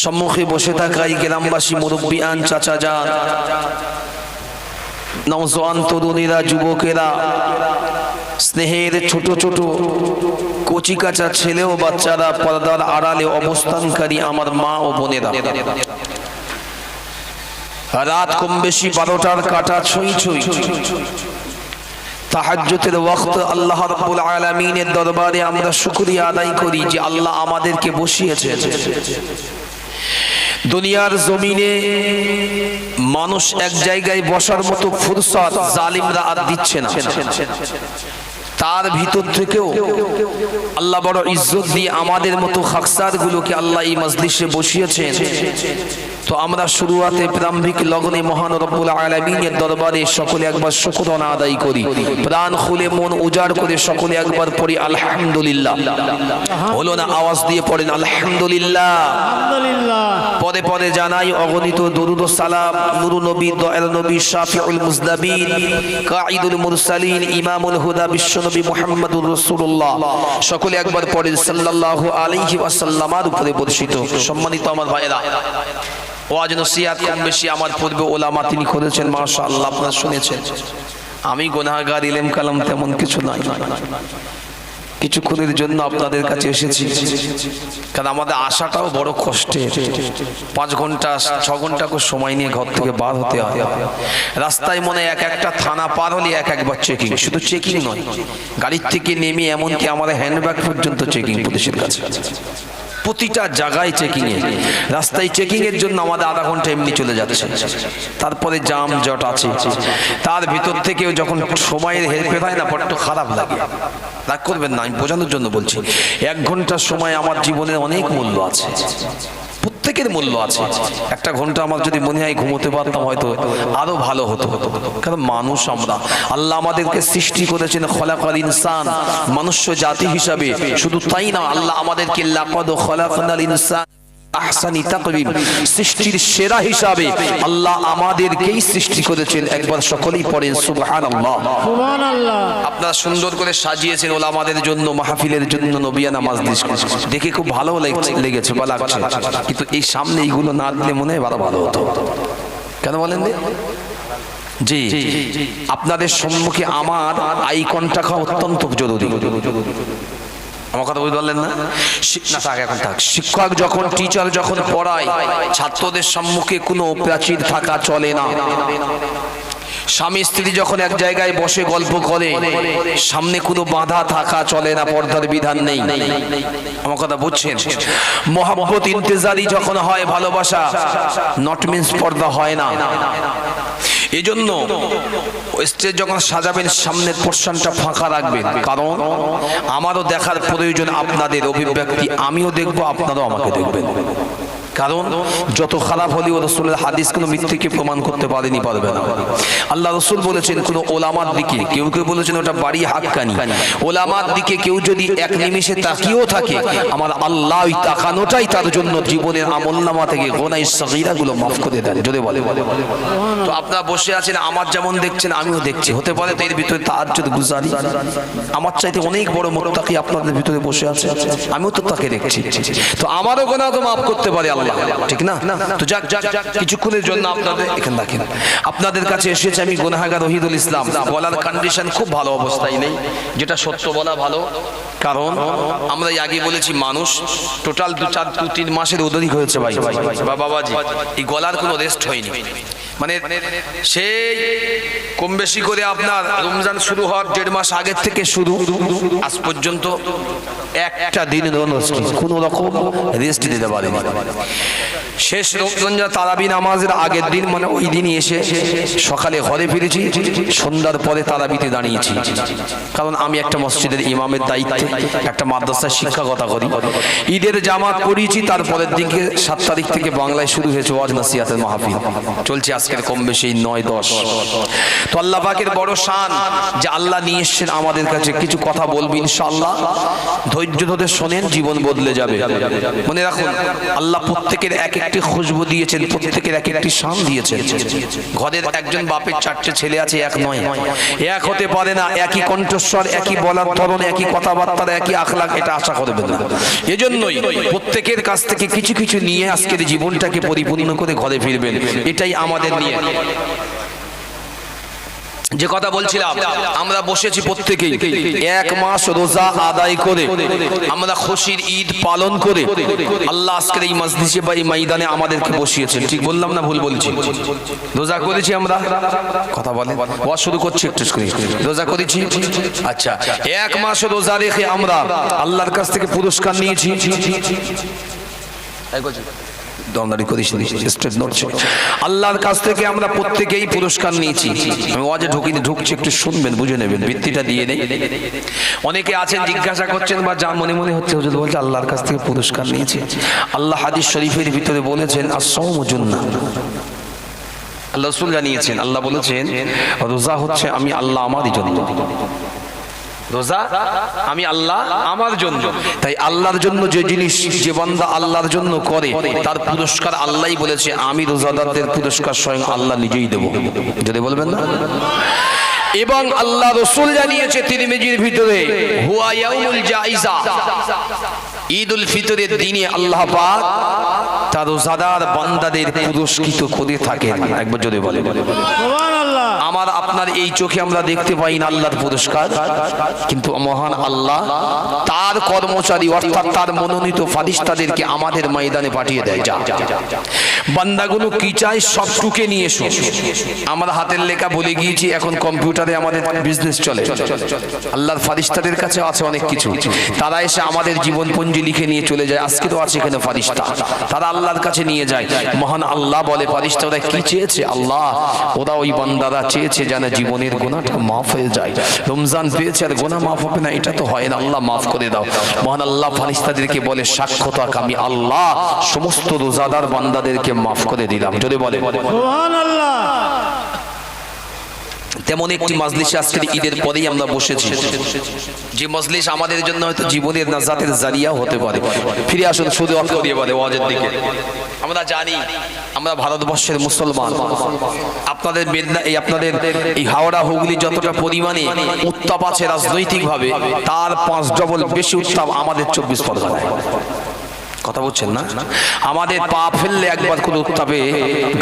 সম্মুখে বসে থাকা এই গ্রামবাসী মুরব্বিয়ান চাচা যান, নওজোয়ান তরুণীরা, যুবকেরা, স্নেহের ছোট ছোট কচি কাঁচা ছেলে ও বাচ্চারা, পর্দার আড়ালে অবস্থানকারী আমার মা ও বোনেরা, রাত কম বেশি 12টার কাটা ছুঁই ছুঁই তাহাজ্জুদের ওয়াক্ত আল্লাহ রাব্বুল আলামিনের দরবারে আমরা শুকরিয়া আদায় করি যে আল্লাহ আমাদেরকে বসিয়েছেন। দুনিয়ার জমিনে মানুষ এক জায়গায় বসার মতো ফুরসত জালিমরা আর দিচ্ছে না, তার ভিতর থেকেও আল্লাহ বড় ইজ্জত দিয়ে আমাদের মতো খাকসার গুলোকে আল্লাহ এই মজলিসে বসিয়েছেন। তো আমরা শুরুয়াতে প্রারম্ভিক লগ্নে মহান রব্বুল আলামিনের দরবারে সকলে একবার শুকরানা আদায় করি, প্রাণ খুলে মন উজাড় করে সকলে একবার পড়ি আলহামদুলিল্লাহ। হলো না? আওয়াজ দিয়ে পড়েন আলহামদুলিল্লাহ। পদে পদে জানাই অগণিত দরুদ ও সালাম নূরুন নবী, দয়াল নবী, শাফিউল মুজনাবিন, কাঈদুল মুরসালিন, ইমামুল হুদা, বিশ্বনবী মুহাম্মদুর রাসূলুল্লাহ, সকলে একবার পড়েন সাল্লাল্লাহু আলাইহি ওয়াসাল্লামের উপরে বর্ষিত। সম্মানিত আমার ভাইরা, ওয়াজ নসিহত কম বেশি আমার পূর্বে ওলামা তিনি করেছেন, মাশাআল্লাহ আপনারা শুনেছেন। আমি গুনাহগার, ইলম কালাম তেমন কিছু নাই, কিছুক্ষণের জন্য আপনাদের কাছে এসেছি, কারণ আমাদের আশাটাও বড় কষ্টের। 5 ঘন্টা 6 ঘন্টা করে সময় নিয়ে ঘর থেকে বার হতে হয়। রাস্তায় মনে এক একটা থানা পার হলে এক একবার চেকিং, শুধু চেকিং নয়, গাড়ির থেকে নেমে এমনকি আমাদের হ্যান্ডব্যাগ পর্যন্ত চেকিং পুলিশের কাছে, প্রতিটা জায়গায় চেকিং এ। রাস্তায় চেকিং এর জন্য আমাদের আধা ঘন্টা এমনি চলে যাচ্ছে, তারপরে জাম জট আছে, তার ভিতর থেকেও যখন সময়ের হেরফের হয় না, বড্ড খারাপ লাগে। রাগ করবেন না, আমি বোঝানোর জন্য বলছি। 1 ঘন্টার সময় আমার জীবনের অনেক মূল্য আছে, প্রত্যেকের মূল্য আছে। 1 ঘন্টা আমার যদি মনে হয় ঘুমোতে পারতাম হয়তো আরো ভালো হতো, কারণ মানুষ আমরা, আল্লাহ আমাদেরকে সৃষ্টি করেছেন খলাকাল ইনসান, মনুষ্য জাতি হিসাবে। শুধু তাই না, আল্লাহ আমাদেরকে লাকাদ খলাকনাল ইনসান আহসানি তাকবীম, সৃষ্টির সেরা হিসাবে আল্লাহ আমাদেরকেই সৃষ্টি করেছেন। একবার সকলেই পড়েন সুবহানাল্লাহ। সুবহানাল্লাহ। আপনারা সুন্দর করে সাজিয়েছেন ওলামাদের জন্য, মাহফিলের জন্য, নবিয়ানা মাজলিস, দেখে খুব ভালো লেগেছে বা লাগছে। কিন্তু এই সামনে এইগুলো না দিলে মনে হয় ভালো হতো। কেন বলেন? জি, আপনাদের সম্মুখে আমার আই কন্টাক্ট হওয়া অত্যন্ত জরুরি। আমার কথা বুঝতে পারলেন না? এখন থাক। শিক্ষক যখন, টিচার যখন পড়ায়, ছাত্রদের সম্মুখে কোনো প্রাচীর থাকা চলে না। স্বামী স্ত্রী যখন এক জায়গায় বসে গল্প করে, সামনে কোনো বাধা থাকা চলে না, পর্দার বিধান নেই। আমার কথা বুঝছেন? মহব্বত ইন্তেজারি যখন হয়, ভালোবাসা, নট মিন্স পর্দা হয় না। এজন্য স্টেজ যখন সাজাবেন, সামনের পোর্শনটা ফাঁকা রাখবেন, কারণ আমারও দেখার প্রয়োজন আপনাদের অভিব্যক্তি, আমিও দেখবো, আপনারাও আমাকে দেখবেন। কারণ যত খারাপ হলেও রাসূলের হাদিস কোনো মিথ্যাকে প্রমাণ করতে পারেনি, পারবে না। আল্লাহ রাসূল বলেছেন কোন ওলামার দিকে, কেউ কেউ বলেছেন ওটা বাড়ি হাক্কানি, ওলামার দিকে কেউ যদি 1 নিমিষে তাকিয়েও থাকে, আমার আল্লাহ ওই তাকানোটাই তার জন্য জীবনের আমলনামা থেকে গুনাহ সগীরা গুলো মাফ করে দেন। জোরে বলে। তো আপনারা বসে আছেন, আমার যেমন দেখছেন আমিও দেখছি, হতে পারে তো এর ভিতরে তাহাজ্জুদ গুজারি আমার চাইতে অনেক বড় মুত্তাকি আপনাদের ভিতরে বসে আছে, আমিও তো তাকে দেখছি। তো আমারও গুনাহ তো মাফ করতে পারে আল্লাহ, ঠিক না? তো যাক, কিছুক্ষণের জন্য আপনাদের এখানে রাখেন। আপনাদের কাছে এসেছে আমি গুনাহগার ওহিদুল ইসলাম। বলার কন্ডিশন খুব ভালো অবস্থায় নেই, যেটা সত্য বলা ভালো। কারণ আমরা আগে বলেছি, মানুষ টোটাল 2-3 মাসের অধিক হয়েছে ভাই বা বাবাজি, এই গলার কোনো রেস্ট হয়নি। মানে সেই কম বেশি করে আপনার রমজান শুরু হওয়ার 1.5 মাস আগের থেকে শুরু আজ পর্যন্ত একটা দিন কোনো রকম রেস্ট দিতে পারেনি। শেষ রমজান তারাবি নামাজের আগের দিন মানে ওই দিনই এসে সকালে ঘরে ফিরেছি, সন্ধ্যার পরে তারাবিতে দাঁড়িয়েছি। কারণ আমি একটা মসজিদের ইমামের দায়িত্বে একটা মাদ্রাসার শিক্ষকতা করি। ঈদের জামাত পড়িয়েছি, তারপরের দিনকে 7 তারিখ থেকে বাংলায় শুরু হয়েছে ওয়াজ নসিহতের মাহফিল, চলছে আজকের কম বেশি 9-10। তো আল্লাহ পাকের বড় শান যে আল্লাহ নিয়ে এসেছেন আমাদের কাছে, কিছু কথা বলবি ইনশাআল্লাহ, ধৈর্য ধরে শোনেন, জীবন বদলে যাবে। মনে রাখুন আল্লাহ প্রত্যেকের এক একটি খুশবু দিয়েছেন, প্রত্যেকের এক একটি শান দিয়েছেন। ঘরের একজন বাপের 4টে ছেলে আছে, এক নয়, এক হতে পারে না, একই কণ্ঠস্বর, একই বলার ধরন, একই কথাবার্তা, একই আখলাক, এটা আশা করবেন না। এজন্যই প্রত্যেকের কাছ থেকে কিছু কিছু নিয়ে আজকের জীবনটাকে পরিপূর্ণ করে ঘরে ফিরবেন, এটাই আমাদের নিয়ে। যে কথা বলছিলাম, আমরা বসেছি প্রত্যেকেই 1 মাস রোজা আদায় করে, আমরা খুশির ঈদ পালন করে আল্লাহ আজকের এই মজলিসে বা এই ময়দানে আমাদেরকে বসিয়েছেন। ঠিক বললাম না ভুল বলছি? রোজা করেছি আমরা, কথা বলেন, ওয়াজ শুরু করছি একটু করে। রোজা করেছি, আচ্ছা 1 মাস রোজা রেখে আমরা আল্লাহর কাছ থেকে পুরস্কার নিয়েছি। আল্লাহর কাছ থেকে আমরা প্রত্যেকেই পুরস্কার নিয়েছি। আমি ওয়াজে ঢুকছি, একটু শুনবেন, বুঝে নেবেন, ভিত্তিটা দিয়ে নেই। অনেকে আছেন জিজ্ঞাসা করছেন বা যা মনে মনে হচ্ছে, হুজুর বলছে আল্লাহর কাছ থেকে পুরস্কার নিয়েছি। আল্লাহ হাদিস শরীফের ভিতরে বলেছেন আস-সাওমু জুন্নাহ। আল্লাহ রাসূল জানিয়েছেন, আল্লাহ বলেছেন রোজা হচ্ছে আমি আল্লাহ আমারই জন্য, রোজা আমি আল্লাহ আমার জন্য। তাই আল্লাহর জন্য যে জিনিস যে বান্দা আল্লাহর জন্য করে তার পুরস্কার আল্লাহই বলেছে, আমি রোজাদারদের পুরস্কার স্বয়ং আল্লাহ নিজেই দেব। যদি বলবেন না। এবং আল্লাহ রাসূল জানিয়েছে তিরমিজির ভিতরে, হুয়া ইয়াউমুল জাইজা, ঈদুল ফিতরের দিনে আল্লাহ পাক তার রোজাদার বান্দাদের পুরস্কৃত করে থাকেন। একবার যদি বলেন সুবহানাল্লাহ। আমার আপনার এই চোখে আমরা দেখতে পাই না আল্লাহর পুরস্কার, কিন্তু মহান আল্লাহ তার কর্মচারী অর্থাৎ তার মনোনীত ফারিস্তাদেরকে আমাদের ময়দানে পাঠিয়ে দেয়, যা বান্দাগুলো কি চায় সব টুকে নিয়ে এসো। আমরা হাতের লেখা বলে গিয়েছি, এখন কম্পিউটারে আমাদের বিজনেস চলে। আল্লাহর ফারিস্তাদের কাছে আছে অনেক কিছু, তারা এসে আমাদের জীবনপঞ্জি লিখে নিয়ে চলে যায়। আজকে তো আছে এখানে ফারিস্তা, তারা আল্লাহর কাছে নিয়ে যায়। মহান আল্লাহ বলে ফারিস্তা ওরা কি চেয়েছে? আল্লাহ ওরা ওই বান্দারা চেয়েছে যেন জীবনের গুনাহটা মাফ হয়ে যায়। রমজান পেয়েছে আর গুনাহ মাফ হবে না, এটা তো হয় না, আল্লাহ মাফ করে দাও। মহান আল্লাহ ফারিস্তাদেরকে বলে সাক্ষ্য থাক, আমি আল্লাহ সমস্ত রোজাদার বান্দাদেরকে মাফ করে দিলাম। যদি বলে সুবহানাল্লাহ। তেমন একটি মাজলিসে আজকের ঈদের পরেই আমরা বসেছি, যে মজলিস আমাদের জন্য হয়তো জীবনের নাজাতের জারিয়া হতে পারে। ফিরে আসুন শুধু অক্ষ দিয়ে বলে ওয়াজের দিকে। আমরা জানি আমরা ভারতবর্ষের মুসলমান, আপনাদের আপনাদের এই হাওড়া হুগলি যতটা পরিমাণে উত্তাপ আছে রাজনৈতিকভাবে, তার 5 ডবল বেশি উত্তাপ আমাদের 24 পরগনায়। কথা বলছেন না? আমাদের পা ফেললে একবার করে উত্তাপে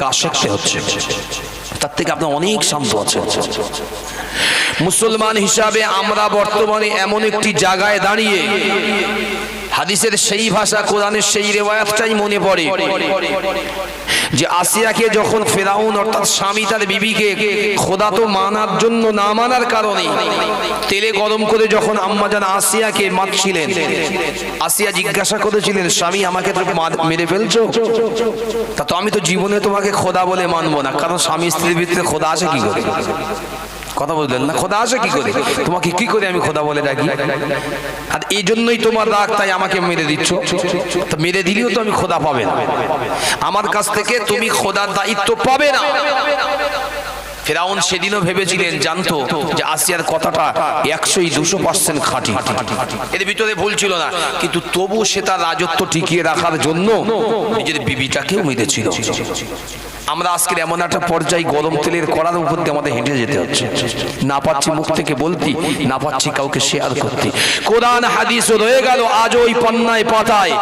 গা সেঁকতে হচ্ছে, তার থেকে আপনার অনেক শান্ত আছে। মুসলমান হিসাবে আমরা বর্তমানে এমন একটি জায়গায় দাঁড়িয়ে হাদিসের সেই ভাষা, কোরআনের সেই রিওয়ায়াতটাই মনে পড়ে যে আসিয়াকে যখন ফেরাউন অর্থাৎ স্বামী তার বিবিকে খোদা তো মানার জন্য না মানার কারণে তেলে গরম করে যখন আম্মাজান আসিয়াকে মারছিলেন, আসিয়া জিজ্ঞাসা করেছিলেন, স্বামী আমাকে তো মেরে ফেলছো, তা তো আমি তো জীবনে তোমাকে খোদা বলে মানবো না, কারণ স্বামী স্ত্রীর ভিতরে খোদা আসে কি করে? কথা বললেন না? খোদা আসে কি করে? তোমাকে কি করে আমি খোদা বলে ডাকি? আর এই জন্যই তোমার রাগ, তাই আমাকে মেরে দিচ্ছ। তো মেরে দিলেও তো আমি খোদা পাবে না, আমার কাছ থেকে তুমি খোদার দায়িত্ব পাবে না। ফেরাউন সেদিনও ভেবেছিলেন, জানতো যে আসিয়ার কথাটা 100-200% খাঁটি, এর ভিতরে ভুল ছিল না, কিন্তু তবু সে তার রাজত্ব টিকিয়ে রাখার জন্য নিজের বিবিটাকেও মেরেছিল। আমরা আজকের এমন একটা পর্যায়ে গরম তেলের কড়ার উপর দিয়ে আমাদের হেঁটে যেতে হচ্ছে, না পাচ্ছি মুখ থেকে বলতে, না পাচ্ছি কাউকে শেয়ার করতে। কোরআন হাদিস রয়ে গেল আজ ওই পান্নায় পাতায়,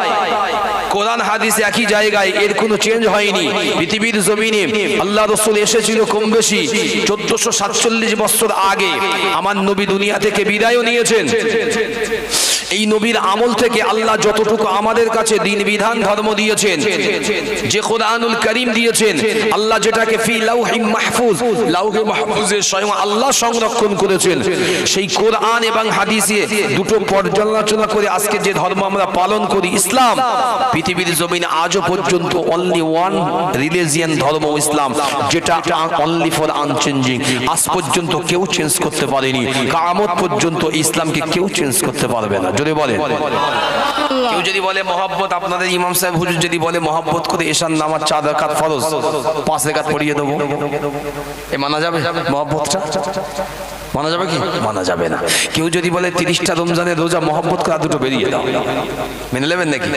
কোরআন হাদিস একই জায়গায়, এর কোনো চেঞ্জ হয়নি। পৃথিবীর জমিনে আল্লাহ রাসূল এসেছিল কম বেশি 1447 বছর আগে। আমার নবী দুনিয়া থেকে বিদায় নিয়েছেন। এই নবীর আমল থেকে আল্লাহ যতটুকু আমাদের কাছে দিন বিধান ধর্ম দিয়েছেন, যে কোরআনুল কারীম দিয়েছেন, আল্লাহ যেটাকে ফি লাউহি মাহফুজ, লাউহে মাহফুজে স্বয়ং আল্লাহ সংরক্ষণ করেছেন, সেই কোরআন এবং হাদিসে দুটো পর্যালোচনা করে আজকে যে ধর্ম আমরা পালন করি ইসলাম, পৃথিবীর জমিনে আজও পর্যন্ত অনলি ওয়ান রিলিজিয়ান ধর্ম ইসলাম, যেটা অনলি ফর আনচেঞ্জিং। আজ পর্যন্ত কেউ চেঞ্জ করতে পারেনি, কিয়ামত পর্যন্ত ইসলামকে কেউ চেঞ্জ করতে পারবে না। জোরে বলে। কেউ যদি বলে মহব্বত, আপনাদের ইমাম সাহেব হুজুর যদি বলে মহব্বত করে এশার নামাজ 4 রাকাত ফরজ 5 রাকাত পড়িয়ে দেবো, এ মানা যাবে? মহব্বতটা মানা যাবে কি? মানা যাবে না। কেউ যদি বলে 30টা রমজানের রোজা মহব্বত করে দুটো বেরিয়ে দাও, মেনে নেবেন নাকি?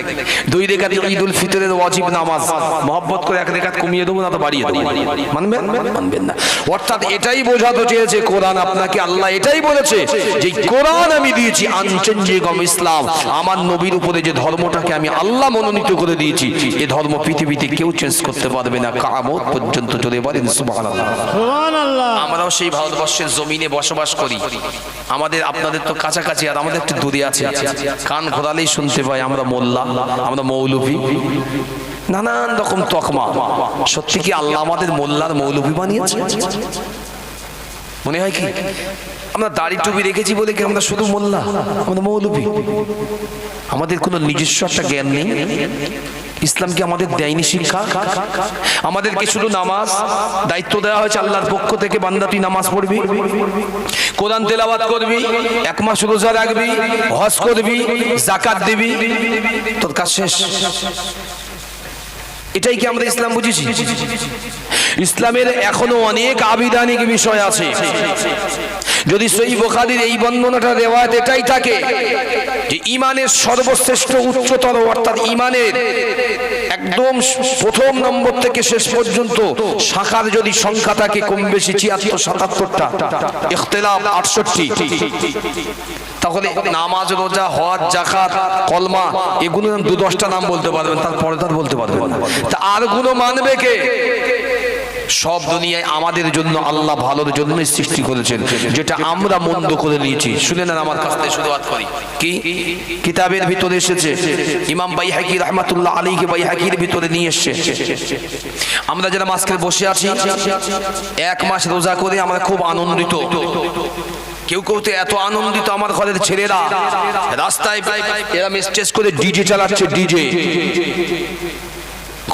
2 রাকাত ঈদুল ফিতরের ওয়াজিব নামাজ মহব্বত করে 1 রাকাত কমিয়ে দেবো না তো বাড়িয়ে দেবো, মানবেন? মানবেন না। অর্থাৎ এটাই বোঝাতে চেয়েছে কোরআন আপনাকে, আল্লাহ এটাই বলেছে যে কোরআন আমি দিয়েছি আনচেঞ্জিং ইসলাম, আমার নবীর উপরে যে ধর্মটাকে আমি আল্লাহ মনোনীত করে দিয়েছি, এই ধর্ম পৃথিবীতে কেউ চেঞ্জ করতে পারবে না কিয়ামত পর্যন্ত। জোরে বলেন সুবহানাল্লাহ। সুবহানাল্লাহ। আমরাও সেই ভারতবর্ষের জমিনে বসবাস করি, আমাদের আপনাদের তো কাছাকাছি, আর আমাদের একটু দূরে আছে, কান ঘোরালেই শুনতে পাই আমরা মোল্লা, আমরা মৌলভী, নানান রকম তকমা। সত্যি কি আল্লাহ আমাদের মোল্লার মৌলভী বানিয়েছে? মনে হয় কি আমরা দাড়ি টুপি রেখেছি বলে কি আমরা শুধু মোল্লা? আমরা মৌলভী। আমাদের কোনো নিজস্ব একটা জ্ঞান নেই। ইসলাম কি আমাদের দেয়নি শিক্ষা? আমাদেরকে শুধু নামাজ দায়িত্ব দেওয়া হয়েছে আল্লাহর পক্ষ থেকে, বান্দা তুই নামাজ পড়বি, কোরআন তেলাওয়াত করবি, 1 মাস রোজা রাখবি, হজ করবি, যাকাত দিবি, তোর কাজ শেষ। এটাই কি আমরা ইসলাম বুঝেছি? ইসলামের এখনো অনেক আবিধানিক বিষয় আছে। যদি সহিহ বুখারীর এই বর্ণনাটা রিওয়ায়াত এটাই থাকে যে ঈমানের সর্বশ্রেষ্ঠ উচ্চতর, অর্থাৎ ঈমানের একদম প্রথম নম্বর থেকে শেষ পর্যন্ত শাখার যদি সংখ্যা থাকে কম বেশি 76-77টা, ইখতিলাফ 68, তাহলে নামাজ, রোজা, হজ, যাকাত, কলমা এগুলো 2-10টা নাম বলতে পারবেন, তারপরে তার বলতে পারবেন না। তা আর গুলো মানবে কে? সব দুনিয়ায় আমাদের জন্য আল্লাহ ভালোর জন্যই সৃষ্টি করেছেন, যেটা আমরা মন্দ করে নিয়েছি। শুনে নেন, আমার কাছ থেকে শুরুয়াত করি। কি কিতাবের ভিতরে এসেছে, ইমাম বাইহাকি রাহমাতুল্লাহ আলাইহি বাইহাকির ভিতরে নিয়ে এসেছে, আমরা যারা মাসকে বসে আছি 1 মাস রোজা করে আমরা খুব আনন্দিত। কেউ কেউ তো এত আনন্দিত, আমার ঘরের ছেলেরা রাস্তায় এরা স্টেজ করে ডিজে চালাচ্ছে, ডিজে।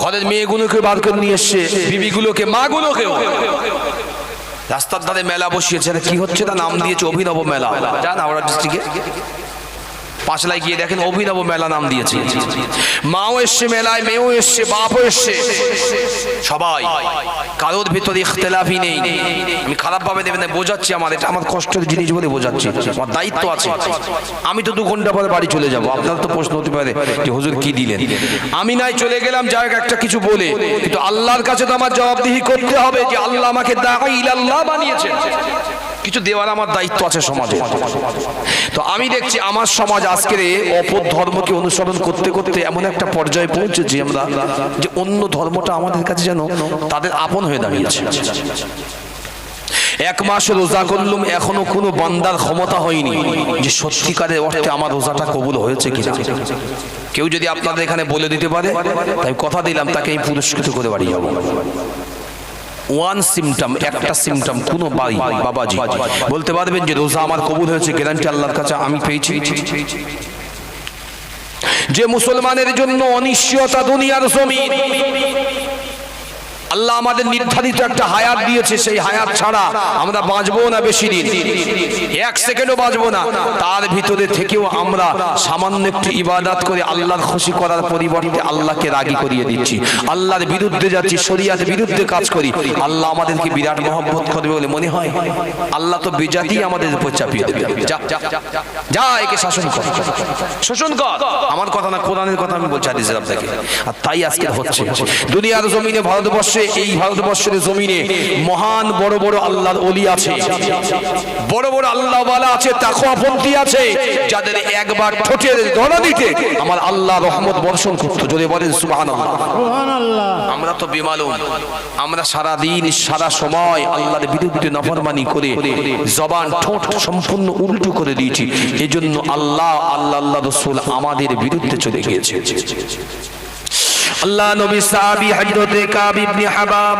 ঘরের মেয়েগুলোকে বার করে নিয়ে এসছে, বিবিগুলোকে, মাগুলোকেও। রাস্তার ধারে মেলা বসিয়েছে, কি হচ্ছে তা নাম দিয়েছে অভিনব মেলা। জান হাওড়া ডিস্ট্রিক্টে পাঁচলায় গিয়ে দেখেন অভিনব মেলা নাম দিয়েছে। মাও এসছে মেলায়, মেয়েও এসছে, বাপও এসছে, সবাই। কারোর ভিতরে ইখতিলাফই নেই। আমি খারাপ ভাবে দেবেন না, বোঝাচ্ছি, আমার এটা আমার কষ্টের জিনিস বলে বোঝাচ্ছি, আমার দায়িত্ব আছে। আমি তো 2 ঘন্টা পরে বাড়ি চলে যাব। আপনার তো প্রশ্ন হতে পারে যে হুজুর কি দিলেন? আমি নাই চলে গেলাম যাই একটা কিছু বলে, কিন্তু আল্লাহর কাছে তো আমার জবাবদিহি করতে হবে যে আল্লাহ আমাকে দাঈ ইলাল্লাহ বানিয়েছেন, কিছু দেওয়ার আমার দায়িত্ব আছে সমাজে। তো আমি দেখছি আমার সমাজ আজকের অপর ধর্মকে অনুসরণ করতে করতে এমন একটা পর্যায়ে পৌঁছেছি আমরা যে অন্য ধর্মটা আমাদের কাছে যেন তাদের আপন হয়ে দাঁড়িয়েছে। 1 মাস রোজা করলাম, এখনো কোনো বান্দার ক্ষমতা হয়নি যে সত্যিকারের অর্থে আমার রোজাটা কবুল হয়েছে কিনা। কেউ যদি আপনাদের এখানে বলে দিতে পারে, তাই কথা দিলাম তাকে আমি পুরস্কৃত করে বাড়ি যাবো। ওয়ান সিমটম, একটা সিমটম কোনো বাবাজি বলতে পারবেন যে রোজা আমার কবুল হয়েছে, গ্যারান্টি আল্লাহর কাছে আমি পেয়েছি? যে মুসলমানের জন্য অনিশ্চয়তা দুনিয়ার জমিন, আল্লাহ আমাদের নির্ধারিত একটা হায়াত দিয়েছে, সেই হায়াত ছাড়া আমরা বাঁচবো না বেশি দিন, 1 সেকেন্ডও বাঁচবো না। তার ভিতরে থেকেও আমরা সামান্য একটু ইবাদত করে আল্লাহর খুশি করার পরিবর্তে আল্লাহকে রাগী করিয়ে দিচ্ছি, আল্লাহর বিরুদ্ধে যাচ্ছি, শরিয়াতের বিরুদ্ধে কাজ করি। আল্লাহ আমাদেরকে বিরাট মহব্বত করবে বলে মনে হয়? আল্লাহ তো বেজাতি আমাদের উপর চাপিয়ে দেবে, যা যা একে শাসন কর, শোষণ কর। আমার কথা না, কোরআনের কথা আমি বলছি, হাদিসের আপনাকে। আর তাই আজকে হচ্ছে দুনিয়ার জমিনে, ভারতবর্ষে, এই ভারতবর্ষের জমিনে মহান বড় বড় আল্লাহর ওলি আছে, বড় বড় আল্লাহওয়ালা আছে, তাকওয়াপন্থী আছে, যাদের একবার ঠোঁটের ধরানিতে আমার আল্লাহ রহমত বর্ষণ করত। যদি বলেন সুবহানাল্লাহ। সুবহানাল্লাহ। আমরা তো বেমালুম, আমরা সারা দিন সারা সময় আল্লাহর বিরুদ্ধে নাফরমানি করে জবান ঠোঁট সম্পূর্ণ উল্টো করে দিয়েছি। এজন্য আল্লাহ রাসূল আমাদের বিরুদ্ধে চলে গিয়েছে। আল্লাহ নবী সাহাবী হযরতে কাব ইবনে হাবাব,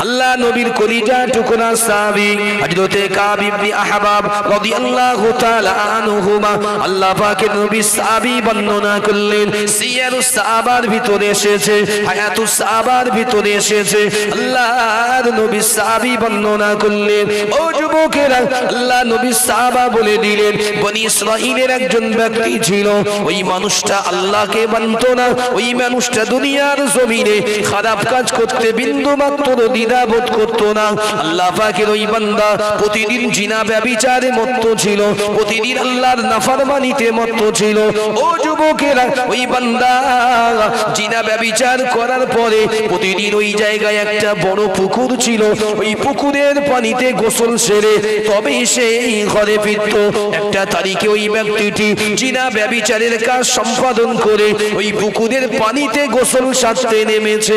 আল্লাহ নবীর কলিজা টুকরা সাহাবী হযরতে কাব ইবনে আহবাব রাদিয়াল্লাহু তাআলা আনহুমা। আল্লাহ পাকের নবী সাহাবী বর্ণনা করলেন, সিয়ারুস সাহাবার ভিতরে এসেছে, হায়াতুস সাহাবার ভিতরে এসেছে। আল্লাহর নবী সাহাবী বর্ণনা করলেন, ও যুবকেরা, আল্লাহ নবী সাহাবা বলে দিলেন, বনি ইসরাঈলের একজন ব্যক্তি ছিল, ওই মানুষটা আল্লাহকে মানত না, ওই মানুষটা দুনিয়ার জমিনে খারাপ কাজ করতে বিন্দু মাত্র দ্বিধাবোধ করতো না। আল্লাহ পাকের ওই বান্দা প্রতিদিন জিনা ব্যভিচারে মত্ত ছিল, প্রতিদিন আল্লাহর নাফরমানিতে মত্ত ছিল। ও যুবকেরা, ওই বান্দা জিনা ব্যভিচার করার পরে প্রতিদিন ওই জায়গায় একটা বড় পুকুর ছিল, ওই পুকুরের পানিতে গোসল সেরে তবে সে ঘরে ফিরত। একটা তারিখে ওই ব্যক্তিটি জিনা ব্যভিচারের কাজ সম্পাদন করে ওই পুকুরের পানিতে গোসল সারতে নেমেছে।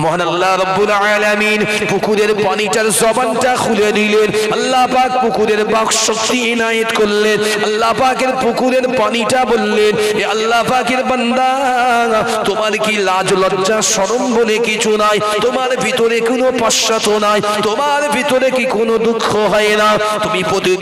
মহান আল্লাহ রাব্বুল আলামিন পুকুরের পানিটার জবানটা খুলে দিলেন। আল্লাহ পাক পুকুরের বাক শক্তি ইনায়েত করলেন। আল্লাহ পাকের পুকুরের পানিটা বললেন, এ আল্লাহ পাকের বান্দা, তোমার কি লাজ লজ্জা শরম বলে কিছু নাই? তোমার ভিতরে কোনো পশ্চাৎ নাই? তোমার ভিতরে কি কোনো দুঃখ হয় না? তুমি প্রতিদিন